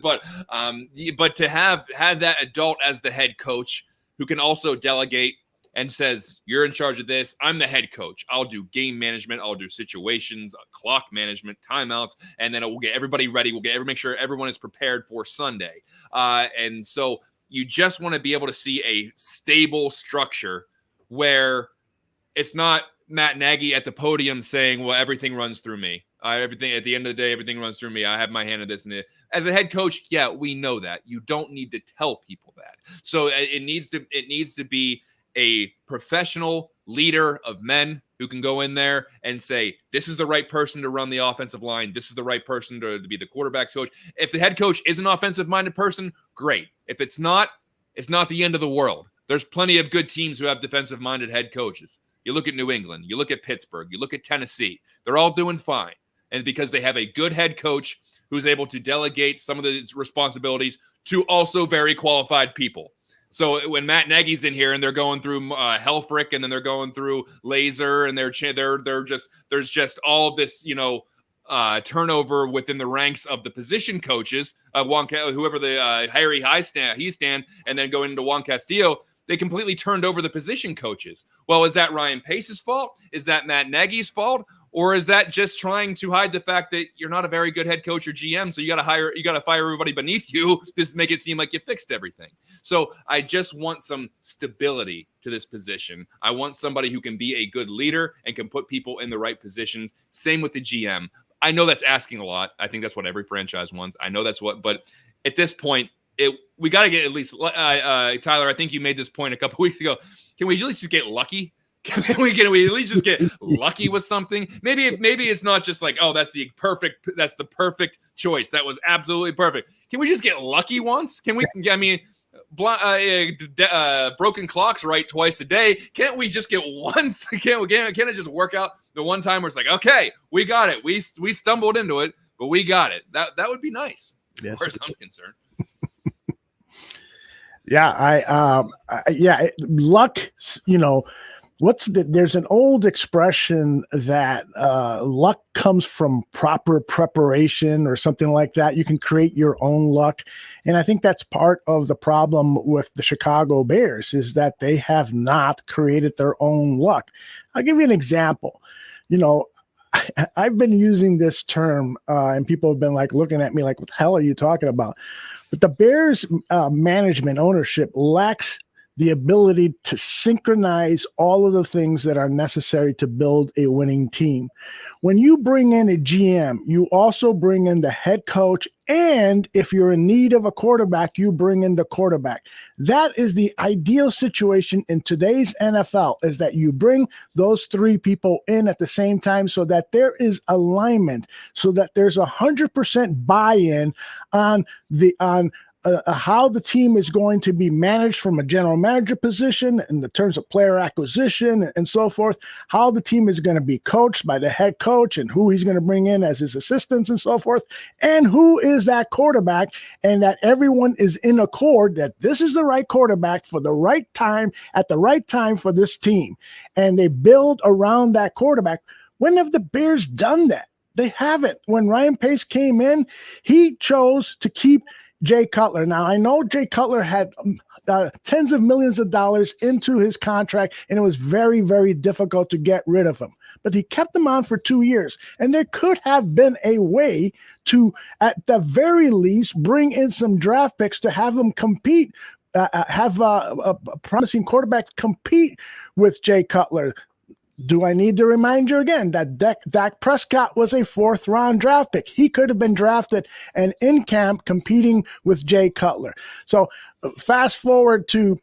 But to have that adult as the head coach who can also delegate and says, you're in charge of this, I'm the head coach. I'll do game management. I'll do situations, clock management, timeouts, and then we'll get everybody ready. We'll make sure everyone is prepared for Sunday. And so You just want to be able to see a stable structure where it's not Matt Nagy at the podium saying, well, everything runs through me. Everything at the end of the day, everything runs through me. I have my hand in this and that. As a head coach, yeah, we know that. You don't need to tell people that. So it needs to be a professional leader of men who can go in there and say, this is the right person to run the offensive line. This is the right person to be the quarterback's coach. If the head coach is an offensive-minded person, great. If it's not, it's not the end of the world. There's plenty of good teams who have defensive-minded head coaches. You look at New England, you look at Pittsburgh, you look at Tennessee. They're all doing fine. And because they have a good head coach who's able to delegate some of the responsibilities to also very qualified people. So when Matt Nagy's in here and they're going through Helfrich and then they're going through Laser and they're there's just all of this, turnover within the ranks of the position coaches, whoever the Harry Highstand, and then going into Juan Castillo, they completely turned over the position coaches. Well, is that Ryan Pace's fault? Is that Matt Nagy's fault? Or is that just trying to hide the fact that you're not a very good head coach or GM, so you got to fire everybody beneath you to make it seem like you fixed everything? So I just want some stability to this position. I want somebody who can be a good leader and can put people in the right positions. Same with the GM. I know that's asking a lot. I think that's what every franchise wants. I know that's what, but at this point, we got to get at least Tyler. I think you made this point a couple weeks ago. Can we at least just get lucky? Can we at least just get lucky with something? Maybe it's not just like, oh, that's the perfect choice. That was absolutely perfect. Can we just get lucky once? Can we? I mean, broken clocks right twice a day. Can't we just get once? Can't it just work out the one time where it's like, okay, we got it. We stumbled into it, but we got it. That would be nice as far as I'm concerned. Yeah, luck, there's an old expression that luck comes from proper preparation or something like that. You can create your own luck. And I think that's part of the problem with the Chicago Bears is that they have not created their own luck. I'll give you an example. I've been using this term and people have been like looking at me like, what the hell are you talking about? But the Bears management ownership lacks the ability to synchronize all of the things that are necessary to build a winning team. When you bring in a GM, you also bring in the head coach, and if you're in need of a quarterback, you bring in the quarterback. That is the ideal situation in today's NFL, is that you bring those three people in at the same time so that there is alignment, so that there's 100% buy-in on how the team is going to be managed from a general manager position in the terms of player acquisition and so forth, how the team is going to be coached by the head coach and who he's going to bring in as his assistants and so forth, and who is that quarterback, and that everyone is in accord that this is the right quarterback for the right time at the right time for this team. And they build around that quarterback. When have the Bears done that? They haven't. When Ryan Pace came in, he chose to keep Jay Cutler. Now, I know Jay Cutler had tens of millions of dollars into his contract, and it was very, very difficult to get rid of him. But he kept him on for 2 years, and there could have been a way to, at the very least, bring in some draft picks to have him compete, have a promising quarterback compete with Jay Cutler. Do I need to remind you again that Dak Prescott was a 4th-round draft pick? He could have been drafted and in camp competing with Jay Cutler. So fast forward to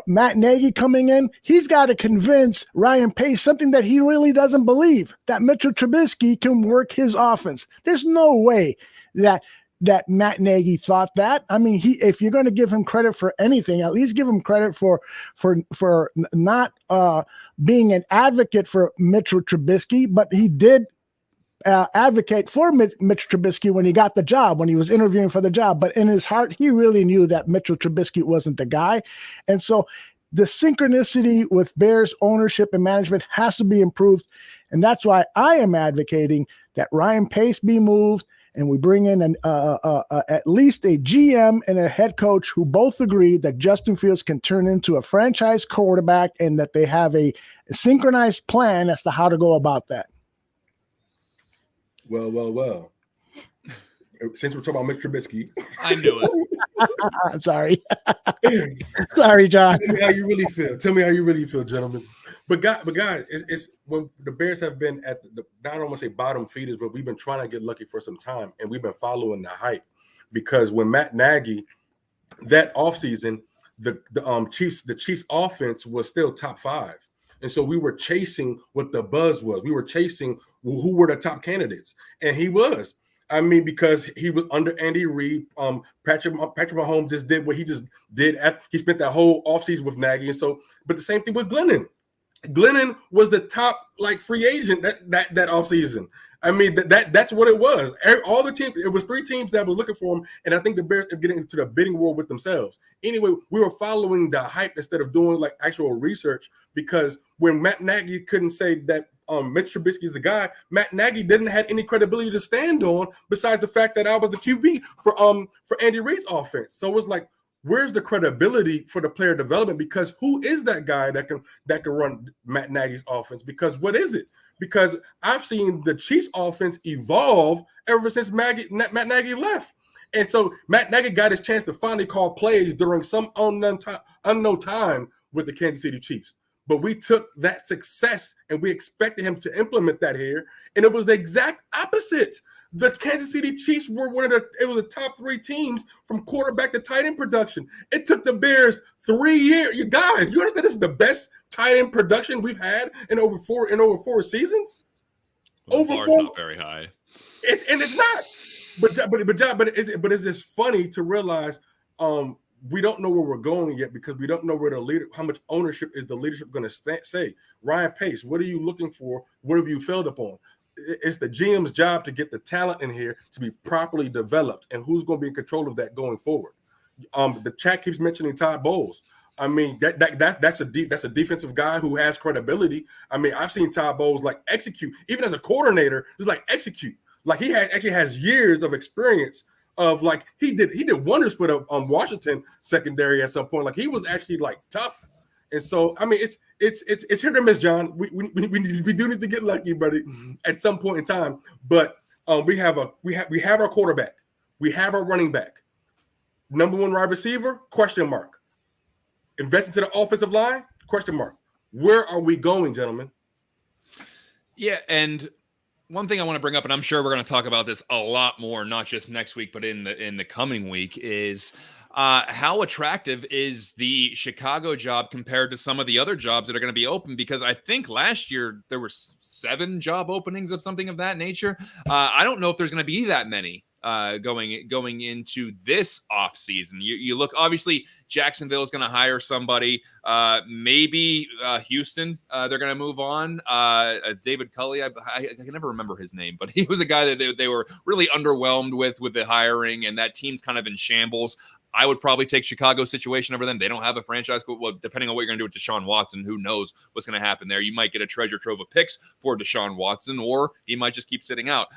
Matt Nagy coming in. He's got to convince Ryan Pace something that he really doesn't believe, that Mitchell Trubisky can work his offense. There's no way that Matt Nagy thought that. I mean, if you're going to give him credit for anything, at least give him credit for not being an advocate for Mitchell Trubisky, but he did advocate for Mitch Trubisky when he got the job, when he was interviewing for the job. But in his heart, he really knew that Mitchell Trubisky wasn't the guy. And so the synchronicity with Bears ownership and management has to be improved. And that's why I am advocating that Ryan Pace be moved, and we bring in at least a GM and a head coach who both agree that Justin Fields can turn into a franchise quarterback, and that they have a synchronized plan as to how to go about that. Well. since we're talking about Mr. Trubisky, I knew it. I'm sorry. Sorry, John. Tell me how you really feel. Tell me how you really feel, gentlemen. But guys, it's when the Bears have been at the I don't want to say bottom feeders, but we've been trying to get lucky for some time, and we've been following the hype because when Matt Nagy that offseason, the Chiefs offense was still top 5. And so we were chasing what the buzz was. We were chasing who were the top candidates. And he was. I mean, because he was under Andy Reid. Patrick Mahomes just did what he just did. He spent that whole offseason with Nagy. And so, but the same thing with Glennon. Glennon was the top free agent that offseason. I mean, that's what it was. All the teams, it was 3 teams that were looking for him, and I think the Bears are getting into the bidding war with themselves. Anyway, we were following the hype instead of doing actual research, because when Matt Nagy couldn't say that Mitch Trubisky is the guy, Matt Nagy didn't have any credibility to stand on besides the fact that I was the QB for Andy Reid's offense. So it was like, where's the credibility for the player development? Because who is that guy that can run Matt Nagy's offense? Because what is it? Because I've seen the Chiefs offense evolve ever since Matt Nagy left. And so Matt Nagy got his chance to finally call plays during some unknown time with the Kansas City Chiefs. But we took that success and we expected him to implement that here. And it was the exact opposite. The Kansas City Chiefs were it was the top 3 teams from quarterback to tight end production. It took the Bears 3 years. You guys, you understand this is the best tight end production we've had in over 4 seasons? Well, over 4, not very high. It's not. But it's just funny to realize we don't know where we're going yet, because we don't know where how much ownership is the leadership going to say. Ryan Pace, what are you looking for? What have you failed upon? It's the GM's job to get the talent in here to be properly developed, and who's going to be in control of that going forward. The chat keeps mentioning Todd Bowles. I mean, that's a defensive guy who has credibility. I mean, I've seen Todd Bowles execute, even as a coordinator, just execute. He actually has years of experience of he did wonders for the Washington secondary at some point. He was actually tough. And so, I mean, it's hit or miss, John. We do need to get lucky, buddy, at some point in time. But we have our quarterback, we have our running back, number 1 wide receiver, question mark. Invest into the offensive line, question mark. Where are we going, gentlemen? Yeah, and one thing I want to bring up, and I'm sure we're going to talk about this a lot more, not just next week, but in the coming week, is how attractive is the Chicago job compared to some of the other jobs that are going to be open? Because I think last year there were 7 job openings of something of that nature. I don't know if there's going to be that many going into this off season. You look, obviously Jacksonville is going to hire somebody, maybe Houston, they're going to move on. David Culley, I can never remember his name, but he was a guy that they were really underwhelmed with the hiring, and that team's kind of in shambles. I would probably take Chicago's situation over them. They don't have a franchise. Well, depending on what you're going to do with Deshaun Watson, who knows what's going to happen there. You might get a treasure trove of picks for Deshaun Watson, or he might just keep sitting out.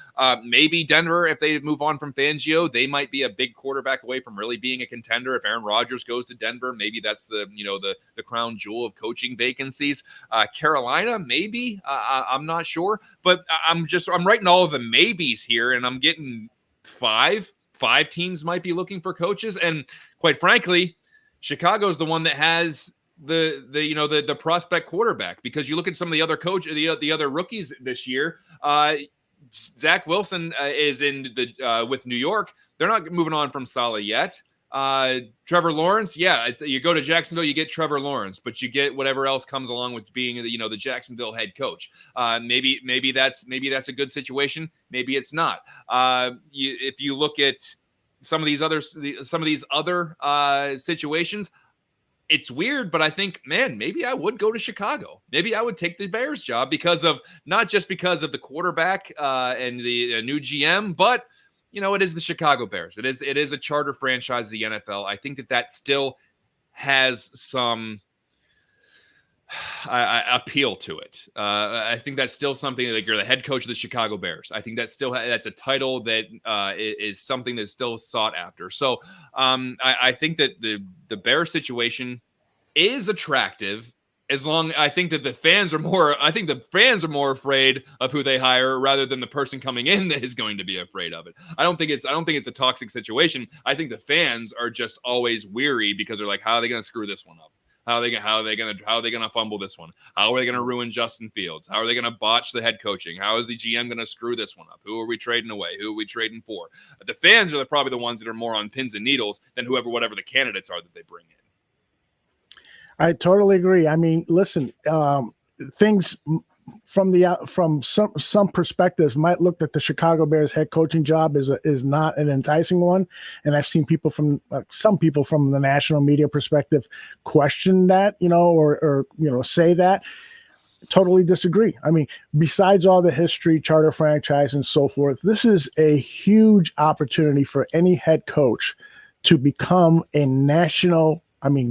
Maybe Denver, if they move on from Fangio, they might be a big quarterback away from really being a contender. If Aaron Rodgers goes to Denver, maybe that's the crown jewel of coaching vacancies. Carolina, maybe. I'm not sure, but I'm writing all of the maybes here, and I'm getting 5 teams might be looking for coaches. And quite frankly, Chicago's the one that has the prospect quarterback, because you look at some of the other the other rookies this year. Zach Wilson is in with New York. They're not moving on from Saleh yet. Trevor Lawrence, you go to Jacksonville, you get Trevor Lawrence, but you get whatever else comes along with being the Jacksonville head coach. Maybe that's a good situation. Maybe it's not. If you look at some of these other situations, it's weird, but I think, man, maybe I would go to Chicago. Maybe I would take the Bears job not just because of the quarterback and the new GM, but it is the Chicago Bears. It is a charter franchise of the NFL. I think that still has some appeal to it. I think that's still something you're the head coach of the Chicago Bears. I think that's a title that is something that's still sought after. So I think that the Bears situation is attractive, I think that the fans are more afraid of who they hire rather than the person coming in that is going to be afraid of it. I don't think it's a toxic situation. I think the fans are just always weary because they're like, how are they going to screw this one up? How are they going to fumble this one? How are they going to ruin Justin Fields? How are they going to botch the head coaching? How is the GM going to screw this one up? Who are we trading away? Who are we trading for? The fans are probably the ones that are more on pins and needles than whatever the candidates are that they bring in. I totally agree. I mean, listen, things from some perspectives might look that the Chicago Bears head coaching job is not an enticing one, and I've seen people from some people from the national media perspective question that, or say that. Totally disagree. I mean, besides all the history, charter franchise, and so forth, this is a huge opportunity for any head coach to become a national,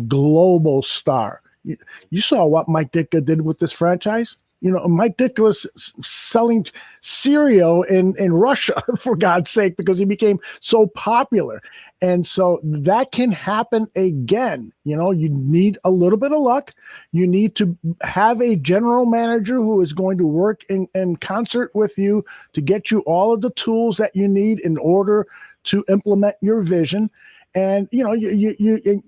global star. You saw what Mike Ditka did with this franchise. Mike Ditka was selling cereal in Russia, for God's sake, because he became so popular. And so that can happen again. You need a little bit of luck. You need to have a general manager who is going to work in concert with you to get you all of the tools that you need in order to implement your vision. And, you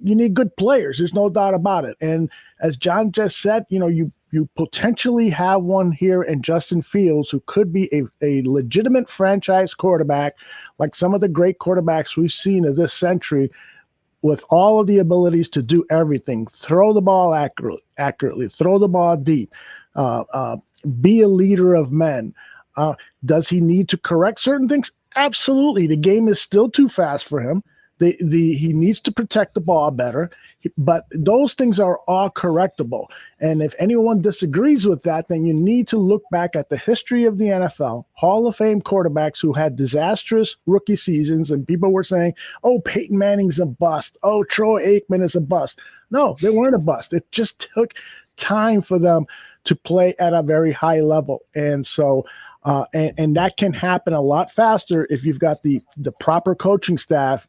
need good players. There's no doubt about it. And as John just said, you potentially have one here in Justin Fields who could be a legitimate franchise quarterback, like some of the great quarterbacks we've seen of this century, with all of the abilities to do everything, throw the ball accurately, throw the ball deep, be a leader of men. Does he need to correct certain things? Absolutely. The game is still too fast for him. He needs to protect the ball better, but those things are all correctable. And if anyone disagrees with that, then you need to look back at the history of the NFL, Hall of Fame quarterbacks who had disastrous rookie seasons, and people were saying, oh, Peyton Manning's a bust. Oh, Troy Aikman is a bust. No, they weren't a bust. It just took time for them to play at a very high level. And so and that can happen a lot faster if you've got the proper coaching staff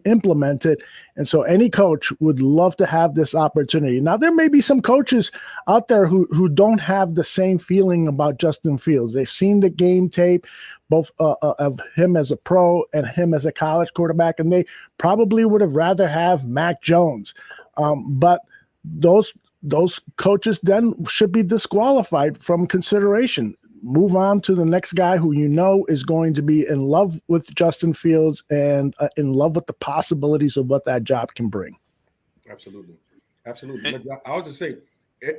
implemented. And so any coach would love to have this opportunity. Now, there may be some coaches out there who don't have the same feeling about Justin Fields. They've seen the game tape, both of him as a pro and him as a college quarterback, and they probably would have rather have Mac Jones. But those coaches then should be disqualified from consideration. Move on to the next guy who is going to be in love with Justin Fields and in love with the possibilities of what that job can bring. Absolutely. I was just say,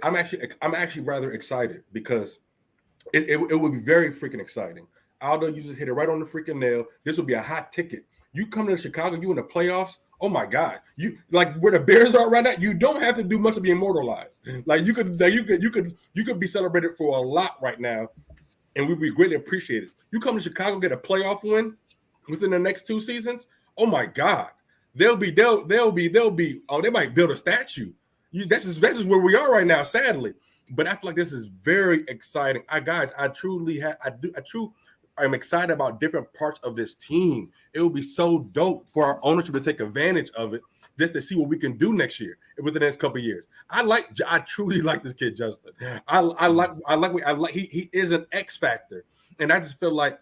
I'm actually rather excited because it would be very freaking exciting. Aldo, you just hit it right on the freaking nail. This would be a hot ticket. You come to Chicago, you in the playoffs. Oh my God! You like where the Bears are right now. You don't have to do much to be immortalized. Like you could be celebrated for a lot right now, and we'd be greatly appreciated. You come to Chicago, get a playoff win within the next 2 seasons. Oh my God! They'll be. Oh, they might build a statue. This is where we are right now. Sadly, but I feel like this is very exciting. I'm excited about different parts of this team. It will be so dope for our ownership to take advantage of it, just to see what we can do next year within the next couple of years. I truly like this kid, Justin. He is an X factor, and I just feel like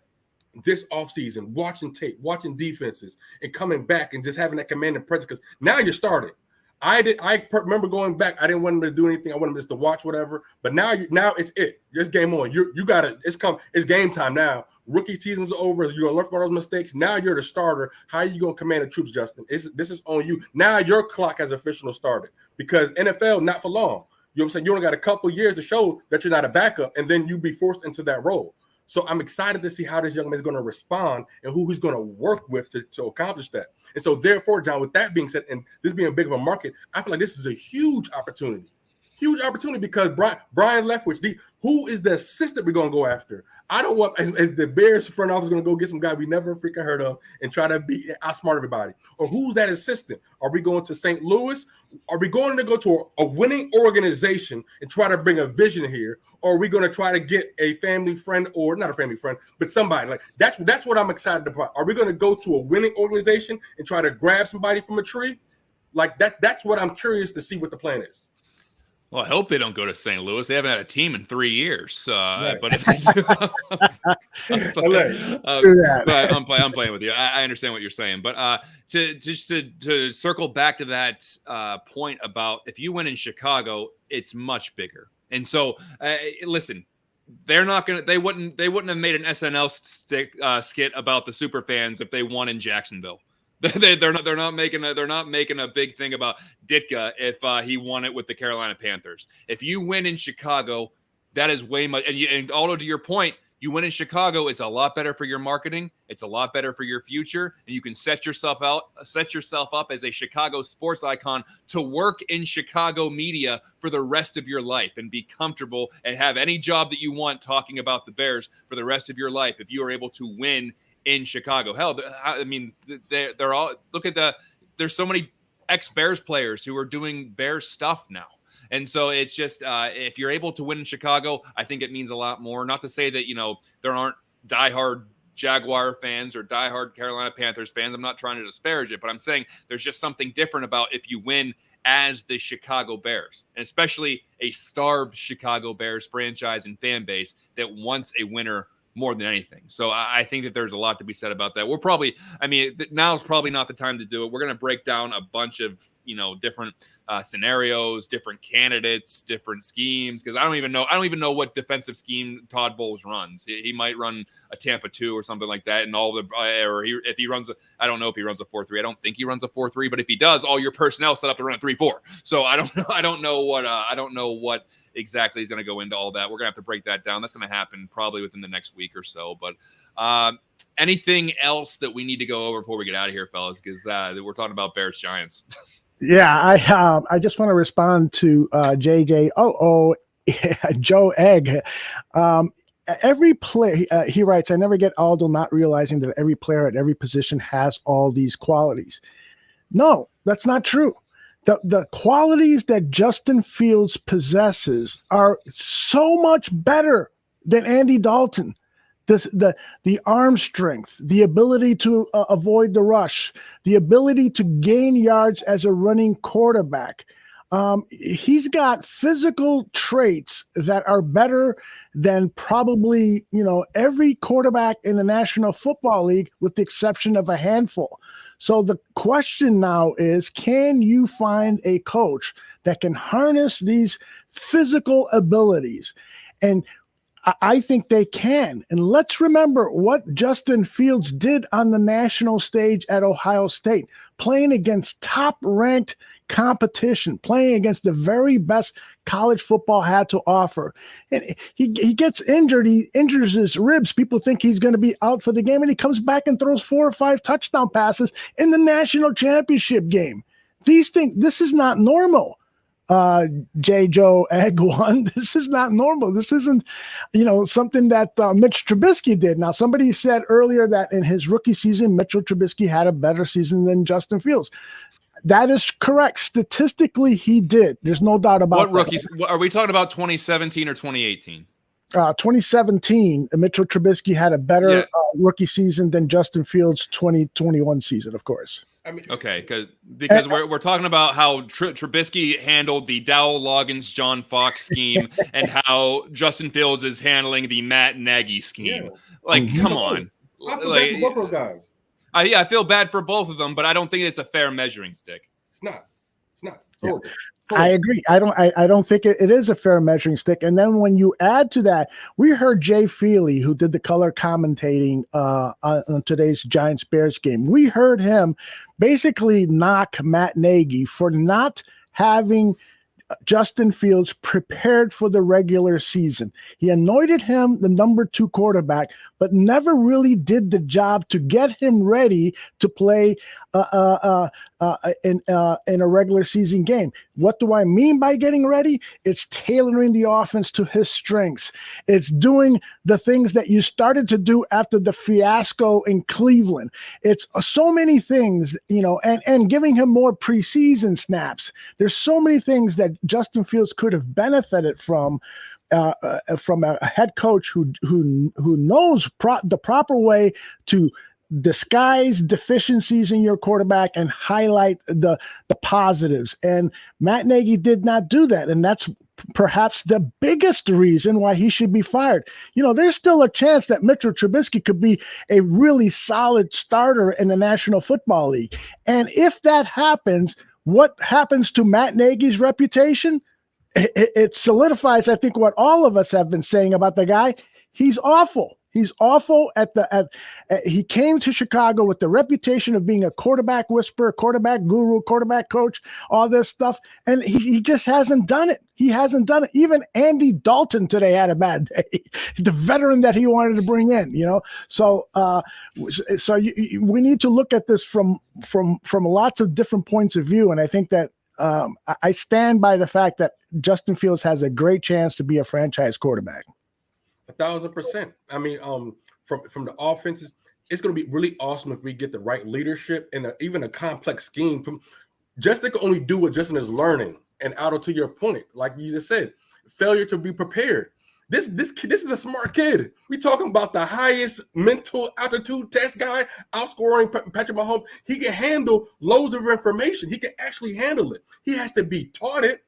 this offseason, watching tape, watching defenses, and coming back and just having that command and presence. Because now you're starting. I remember going back. I didn't want him to do anything. I wanted him just to watch whatever. But now it's it. It's game on. You got it. It's game time now. Rookie season's over. You're gonna learn from all those mistakes. Now you're the starter. How are you gonna command the troops, Justin? This is on you. Now your clock has officially started because NFL not for long. You know what I'm saying? You only got a couple years to show that you're not a backup, and then you be forced into that role. So I'm excited to see how this young man is going to respond and who he's going to work with to accomplish that. And so therefore, John, with that being said, and this being big of a market, I feel like this is a huge opportunity. Huge opportunity because Brian Leftwich, who is the assistant we're going to go after? I don't want, as the Bears front office going to go get some guy we never freaking heard of and try to outsmart everybody. Or who's that assistant? Are we going to St. Louis? Are we going to go to a winning organization and try to bring a vision here? Or are we going to try to get a family friend, or not a family friend, but somebody? Like that's what I'm excited about. Are we going to go to a winning organization and try to grab somebody from a tree? Like that's what I'm curious to see what the plan is. Well, I hope they don't go to St. Louis. They haven't had a team in 3 years. But if they do, but I'm playing with you. I understand what you're saying. But to circle back to that point about if you win in Chicago, it's much bigger. And so, listen, they're not gonna. They wouldn't have made an SNL skit about the super fans if they won in Jacksonville. They're not making a big thing about Ditka if he won it with the Carolina Panthers. If you win in Chicago, that is way much. And although to your point, you win in Chicago, it's a lot better for your marketing. It's a lot better for your future, and you can set yourself up as a Chicago sports icon to work in Chicago media for the rest of your life and be comfortable and have any job that you want talking about the Bears for the rest of your life if you are able to win in Chicago. Hell, I mean, they're all there's so many ex-Bears players who are doing Bears stuff now. And so it's just if you're able to win in Chicago, I think it means a lot more. Not to say that, there aren't diehard Jaguar fans or diehard Carolina Panthers fans. I'm not trying to disparage it, but I'm saying there's just something different about if you win as the Chicago Bears, and especially a starved Chicago Bears franchise and fan base that wants a winner more than anything. So I think that there's a lot to be said about that. Now's probably not the time to do it. We're going to break down a bunch of, different scenarios, different candidates, different schemes. Cause I don't even know what defensive scheme Todd Bowles runs. He might run a Tampa 2 or something like that. And if he runs I don't know if he runs a 4-3. I don't think he runs a 4-3, but if he does, all your personnel set up to run a 3-4. So I don't know what exactly is going to go into all that. We're going to have to break that down. That's going to happen probably within the next week or so. But anything else that we need to go over before we get out of here, fellas? Because we're talking about Bears Giants. Yeah, I just want to respond to JJ. Joe Egg. Every play, he writes, I never get Aldo not realizing that every player at every position has all these qualities. No, that's not true. The qualities that Justin Fields possesses are so much better than Andy Dalton. The arm strength, the ability to avoid the rush, the ability to gain yards as a running quarterback. He's got physical traits that are better than probably, every quarterback in the National Football League, with the exception of a handful. So the question now is, can you find a coach that can harness these physical abilities? And I think they can. And let's remember what Justin Fields did on the national stage at Ohio State, playing against top-ranked competition, playing against the very best college football had to offer. And he gets injured. He injures his ribs. People think he's going to be out for the game, and he comes back and throws 4 or 5 touchdown passes in the national championship game. This is not normal. Joe Egg one. This is not normal. This isn't, something that Mitch Trubisky did. Now, somebody said earlier that in his rookie season, Mitchell Trubisky had a better season than Justin Fields. That is correct. Statistically, he did. There's no doubt about that. What rookies? Are we talking about 2017 or 2018? 2017, Mitchell Trubisky had a better rookie season than Justin Fields' 2021 season, of course. Okay, because we're talking about how Trubisky handled the Dowell Loggins, John Fox scheme, and how Justin Fields is handling the Matt Nagy scheme. Yeah. Come on. I feel bad for both those guys. I feel bad for both of them, but I don't think it's a fair measuring stick. It's not. Yeah. I agree. I don't think it is a fair measuring stick. And then when you add to that, we heard Jay Feely, who did the color commentating on today's Giants Bears game. We heard him basically knock Matt Nagy for not having Justin Fields prepared for the regular season. He anointed him the number 2 quarterback, but never really did the job to get him ready to play in a regular season game. What do I mean by getting ready? It's tailoring the offense to his strengths. It's doing the things that you started to do after the fiasco in Cleveland. It's so many things, and giving him more preseason snaps. There's so many things that Justin Fields could have benefited from a head coach who knows the proper way to disguise deficiencies in your quarterback and highlight the positives. And Matt Nagy did not do that. And that's perhaps the biggest reason why he should be fired. You know, there's still a chance that Mitchell Trubisky could be a really solid starter in the National Football League. And if that happens, what happens to Matt Nagy's reputation? It solidifies, I think, what all of us have been saying about the guy. He's awful. He's awful he came to Chicago with the reputation of being a quarterback whisperer, quarterback guru, quarterback coach, all this stuff. And he just hasn't done it. He hasn't done it. Even Andy Dalton today had a bad day, the veteran that he wanted to bring in, you know? So we need to look at this from lots of different points of view. And I think that I stand by the fact that Justin Fields has a great chance to be a franchise quarterback. 1,000%. I mean, from the offenses, it's going to be really awesome if we get the right leadership and even a complex scheme. From Justin can only do what Justin is learning. And Aldo, to your point, like you just said, failure to be prepared. This kid, this is a smart kid. We're talking about the highest mental aptitude test guy, outscoring Patrick Mahomes. He can handle loads of information. He can actually handle it. He has to be taught it.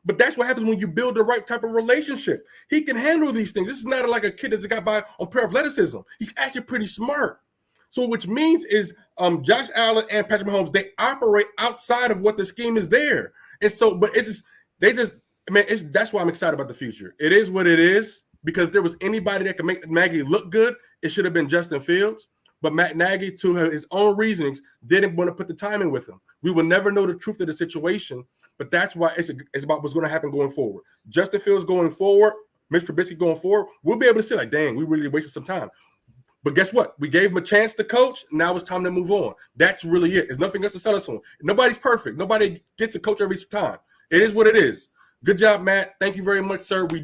But that's what happens when you build the right type of relationship. He can handle these things. This is not like a kid that's got by on pure athleticism. He's actually pretty smart. So which means is Josh Allen and Patrick Mahomes, they operate outside of what the scheme is there. And so, but that's why I'm excited about the future. It is what it is, because if there was anybody that could make Nagy look good, it should have been Justin Fields. But Matt Nagy, to his own reasonings, didn't want to put the time in with him. We will never know the truth of the situation. But that's why it's about what's going to happen going forward. Justin Fields going forward, Mr. Trubisky going forward, we'll be able to say, like, dang, we really wasted some time. But guess what? We gave him a chance to coach. Now it's time to move on. That's really it. There's nothing else to sell us on. Nobody's perfect. Nobody gets a coach every time. It is what it is. Good job, Matt. Thank you very much, sir. We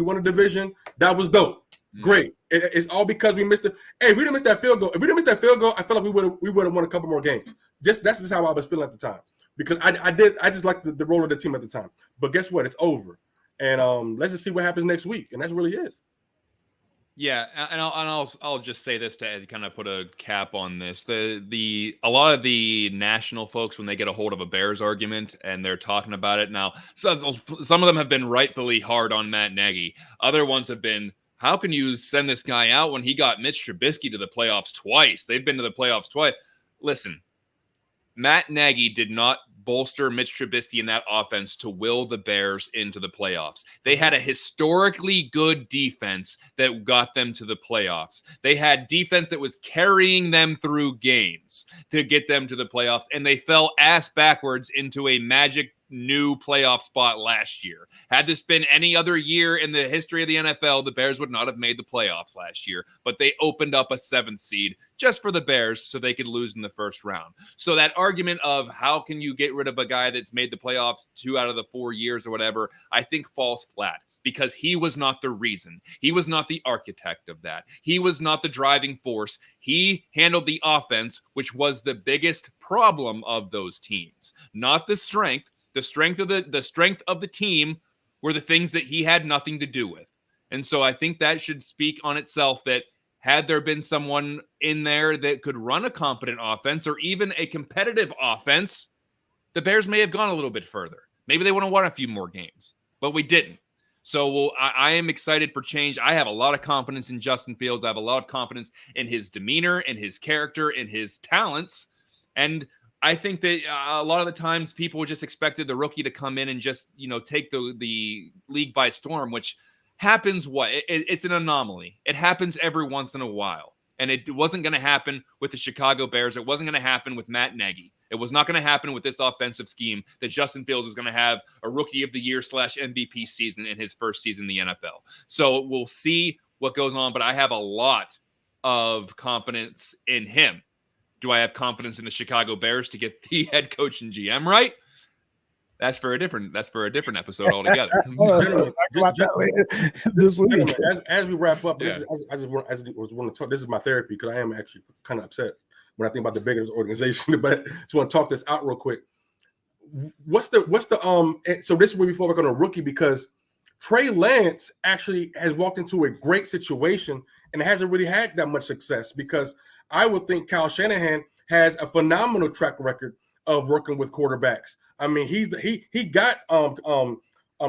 won a division. That was dope. Great. It's all because we missed it. Hey, we didn't miss that field goal. If we didn't miss that field goal, I feel like we would have won a couple more games. That's just how I was feeling at the time. Because I just liked the role of the team at the time. But guess what? It's over. And let's just see what happens next week. And that's really it. Yeah, and I'll just say this to kind of put a cap on this. A lot of the national folks, when they get a hold of a Bears argument and they're talking about it now, some of them have been rightfully hard on Matt Nagy. Other ones have been, how can you send this guy out when he got Mitch Trubisky to the playoffs twice? They've been to the playoffs twice. Listen, Matt Nagy did not bolster Mitch Trubisky in that offense to will the Bears into the playoffs. They had a historically good defense that got them to the playoffs. They had defense that was carrying them through games to get them to the playoffs, and they fell ass backwards into a magic new playoff spot last year. Had this been any other year in the history of the NFL, the Bears would not have made the playoffs last year, but they opened up a 7th seed just for the Bears so they could lose in the first round. So that argument of how can you get rid of a guy that's made the playoffs 2 out of the 4 years or whatever, I think falls flat. Because he was not the reason. He was not the architect of that. He was not the driving force. He handled the offense, which was the biggest problem of those teams. Not the strength. The strength of the team were the things that he had nothing to do with. And so I think that should speak on itself that had there been someone in there that could run a competent offense or even a competitive offense, the Bears may have gone a little bit further. Maybe they would have won a few more games, but we didn't. So I am excited for change. I have a lot of confidence in Justin Fields. I have a lot of confidence in his demeanor, in his character, in his talents. And I think that a lot of the times people just expected the rookie to come in and just, take the league by storm, which happens. It's an anomaly. It happens every once in a while. And it wasn't going to happen with the Chicago Bears. It wasn't going to happen with Matt Nagy. It was not going to happen with this offensive scheme that Justin Fields is going to have a rookie of the year / MVP season in his first season in the NFL. So we'll see what goes on, but I have a lot of confidence in him. Do I have confidence in the Chicago Bears to get the head coach and GM right? That's for a different episode altogether. As we wrap up, I just want to talk. This is my therapy because I am actually kind of upset when I think about the biggest organization. But I just want to talk this out real quick. So this is where we fall back on a rookie because Trey Lance actually has walked into a great situation and hasn't really had that much success because I would think Kyle Shanahan has a phenomenal track record of working with quarterbacks. I mean, he got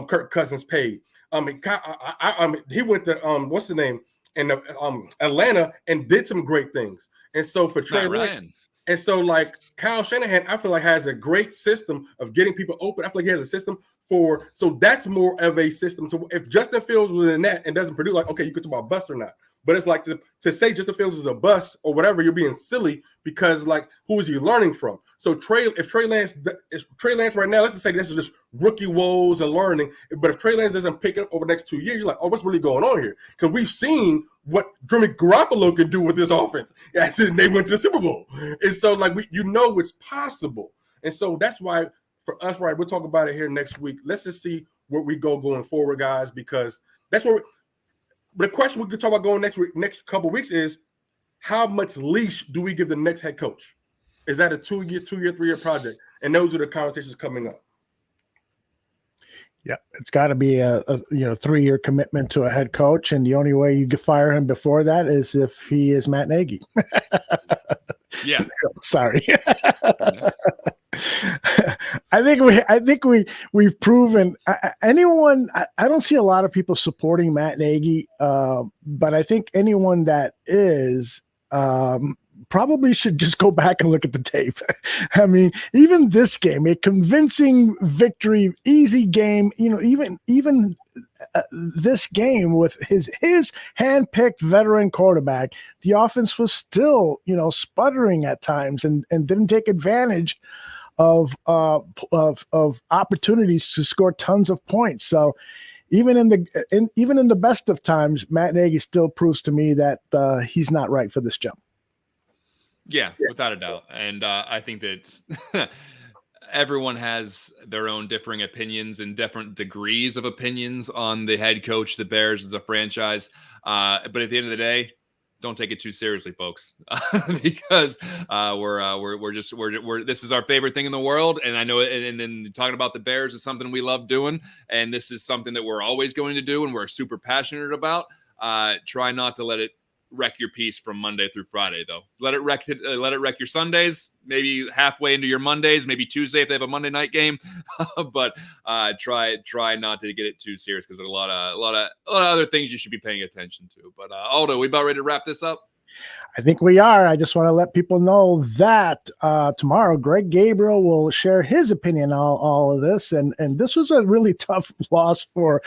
Kirk Cousins paid. He went to what's the name in Atlanta and did some great things. And so for Trey Lance, and so like Kyle Shanahan, I feel like has a great system of getting people open. I feel like he has a system so that's more of a system. So if Justin Fields was in that and doesn't produce, like, okay, you could talk about bust or not. But it's like to say Justin Fields is a bust or whatever, you're being silly because like who is he learning from? So if Trey Lance right now, let's just say this is just rookie woes and learning. But if Trey Lance doesn't pick it up over the next 2 years, you're like, oh, what's really going on here? Because we've seen what Jimmy Garoppolo can do with this offense. Yeah, they went to the Super Bowl, and so like it's possible. And so that's why for us, right, we'll talk about it here next week. Let's just see where we go going forward, guys, because that's where. The question we could talk about going next couple of weeks is how much leash do we give the next head coach? Is that a 2-year, 3-year project? And those are the conversations coming up. Yeah, it's got to be a 3-year commitment to a head coach, and the only way you can fire him before that is if he is Matt Nagy. Yeah, sorry. I think we've proven anyone. I don't see a lot of people supporting Matt Nagy, but I think anyone that is probably should just go back and look at the tape. I mean, even this game, a convincing victory, easy game. Even this game with his hand-picked veteran quarterback, the offense was still sputtering at times and didn't take advantage of opportunities to score tons of points. So even in the best of times, Matt Nagy still proves to me that he's not right for this job. Yeah, without a doubt. And I think that everyone has their own differing opinions and different degrees of opinions on the head coach, the Bears as a franchise. But at the end of the day, don't take it too seriously, folks, because we're this is our favorite thing in the world. And I know, and then talking about the Bears is something we love doing. And this is something that we're always going to do and we're super passionate about. Try not to let it wreck your peace from Monday through Friday, though. Let it wreck your Sundays, maybe halfway into your Mondays, maybe Tuesday if they have a Monday night game. But try not to get it too serious because there's a lot of other things you should be paying attention to. But Aldo, we about ready to wrap this up? I think we are. I just want to let people know that tomorrow, Greg Gabriel will share his opinion on all of this. And this was a really tough loss or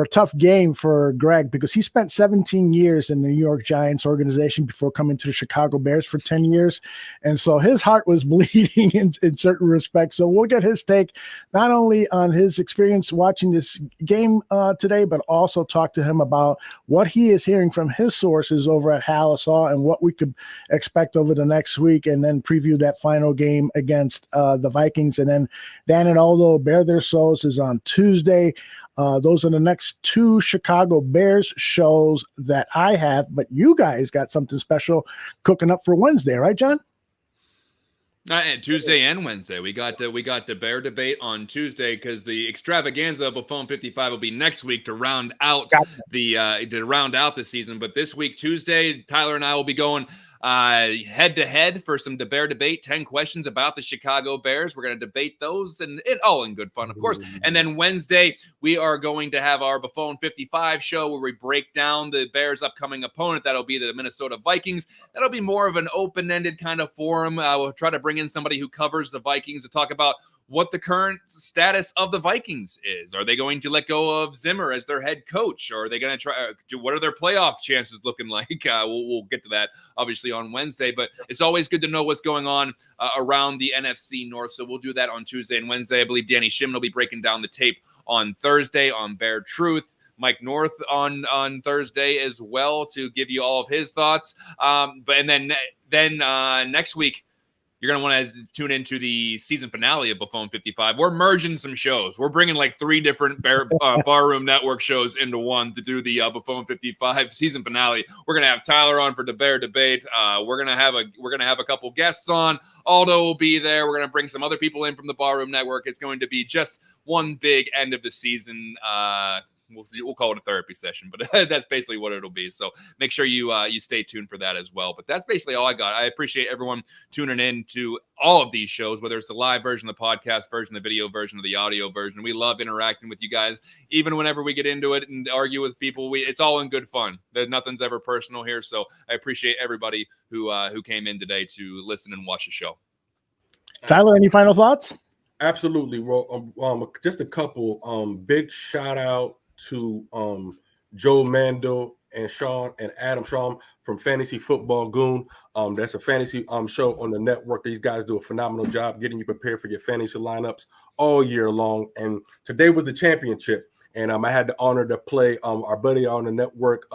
tough game for Greg because he spent 17 years in the New York Giants organization before coming to the Chicago Bears for 10 years. And so his heart was bleeding in certain respects. So we'll get his take not only on his experience watching this game today, but also talk to him about what he is hearing from his sources over at Hal and what we could expect over the next week, and then preview that final game against the Vikings. And then Dan and Aldo Bare Their Souls is on Tuesday. Those are the next 2 Chicago Bears shows that I have, but you guys got something special cooking up for Wednesday, right, John? And Tuesday and Wednesday, we got the Bear debate on Tuesday because the extravaganza of Buffon 55 will be next week to round out the season. But this week, Tuesday, Tyler and I will be going head to head for some Bear debate. 10 questions about the Chicago Bears. We're going to debate those, and it all in good fun, of course. And then Wednesday, we are going to have our Buffon 55 show where we break down the Bears' upcoming opponent. That'll be the Minnesota Vikings. That'll be more of an open-ended kind of forum. We'll try to bring in somebody who covers the Vikings to talk about what the current status of the Vikings is. Are they going to let go of Zimmer as their head coach? Or are they going to try what are their playoff chances looking like? We'll get to that obviously on Wednesday, but it's always good to know what's going on around the NFC North. So we'll do that on Tuesday and Wednesday. I believe Danny Shimon will be breaking down the tape on Thursday on Bear Truth. Mike North on Thursday as well to give you all of his thoughts. But then next week, you're going to want to tune into the season finale of Buffon 55. We're merging some shows. We're bringing like 3 different Barroom Network shows into one to do the Buffon 55 season finale. We're going to have Tyler on for the Bear debate. We're going to have a couple guests on. Aldo will be there. We're going to bring some other people in from the Barroom Network. It's going to be just one big end of the season we'll call it a therapy session, but that's basically what it'll be. So make sure you stay tuned for that as well. But that's basically all I got. I appreciate everyone tuning in to all of these shows, whether it's the live version, the podcast version, the video version, or the audio version. We love interacting with you guys, even whenever we get into it and argue with people. It's all in good fun. Nothing's ever personal here. So I appreciate everybody who came in today to listen and watch the show. Tyler, any final thoughts? Absolutely. Well, just a couple. Big shout out to Joe Mandel and Adam Shaw from Fantasy Football Goon. That's a fantasy show on the network. These guys do a phenomenal job getting you prepared for your fantasy lineups all year long. And today was the championship, and I had the honor to play our buddy on the network,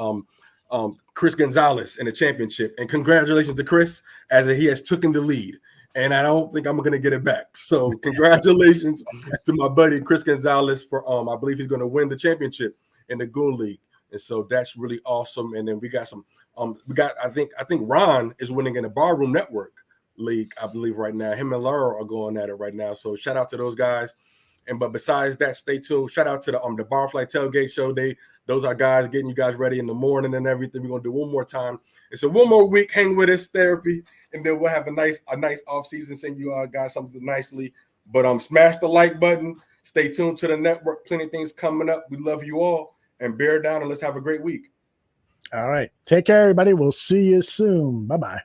Chris Gonzalez, in the championship. And congratulations to Chris, as he has taken the lead. And I don't think I'm going to get it back. So congratulations to my buddy Chris Gonzalez for I believe he's going to win the championship in the Goon League. And so that's really awesome. And then we got some I think Ron is winning in the Barroom Network League, I believe, right now. Him and Laura are going at it right now. So shout out to those guys. But besides that, stay tuned. Shout out to the Barfly Tailgate Show. Those are guys getting you guys ready in the morning and everything. We're going to do one more time. And so one more week, hang with us, therapy, and then we'll have a nice off season. Send you guys something nicely. But smash the like button. Stay tuned to the network. Plenty of things coming up. We love you all. And bear down, and let's have a great week. All right. Take care, everybody. We'll see you soon. Bye-bye.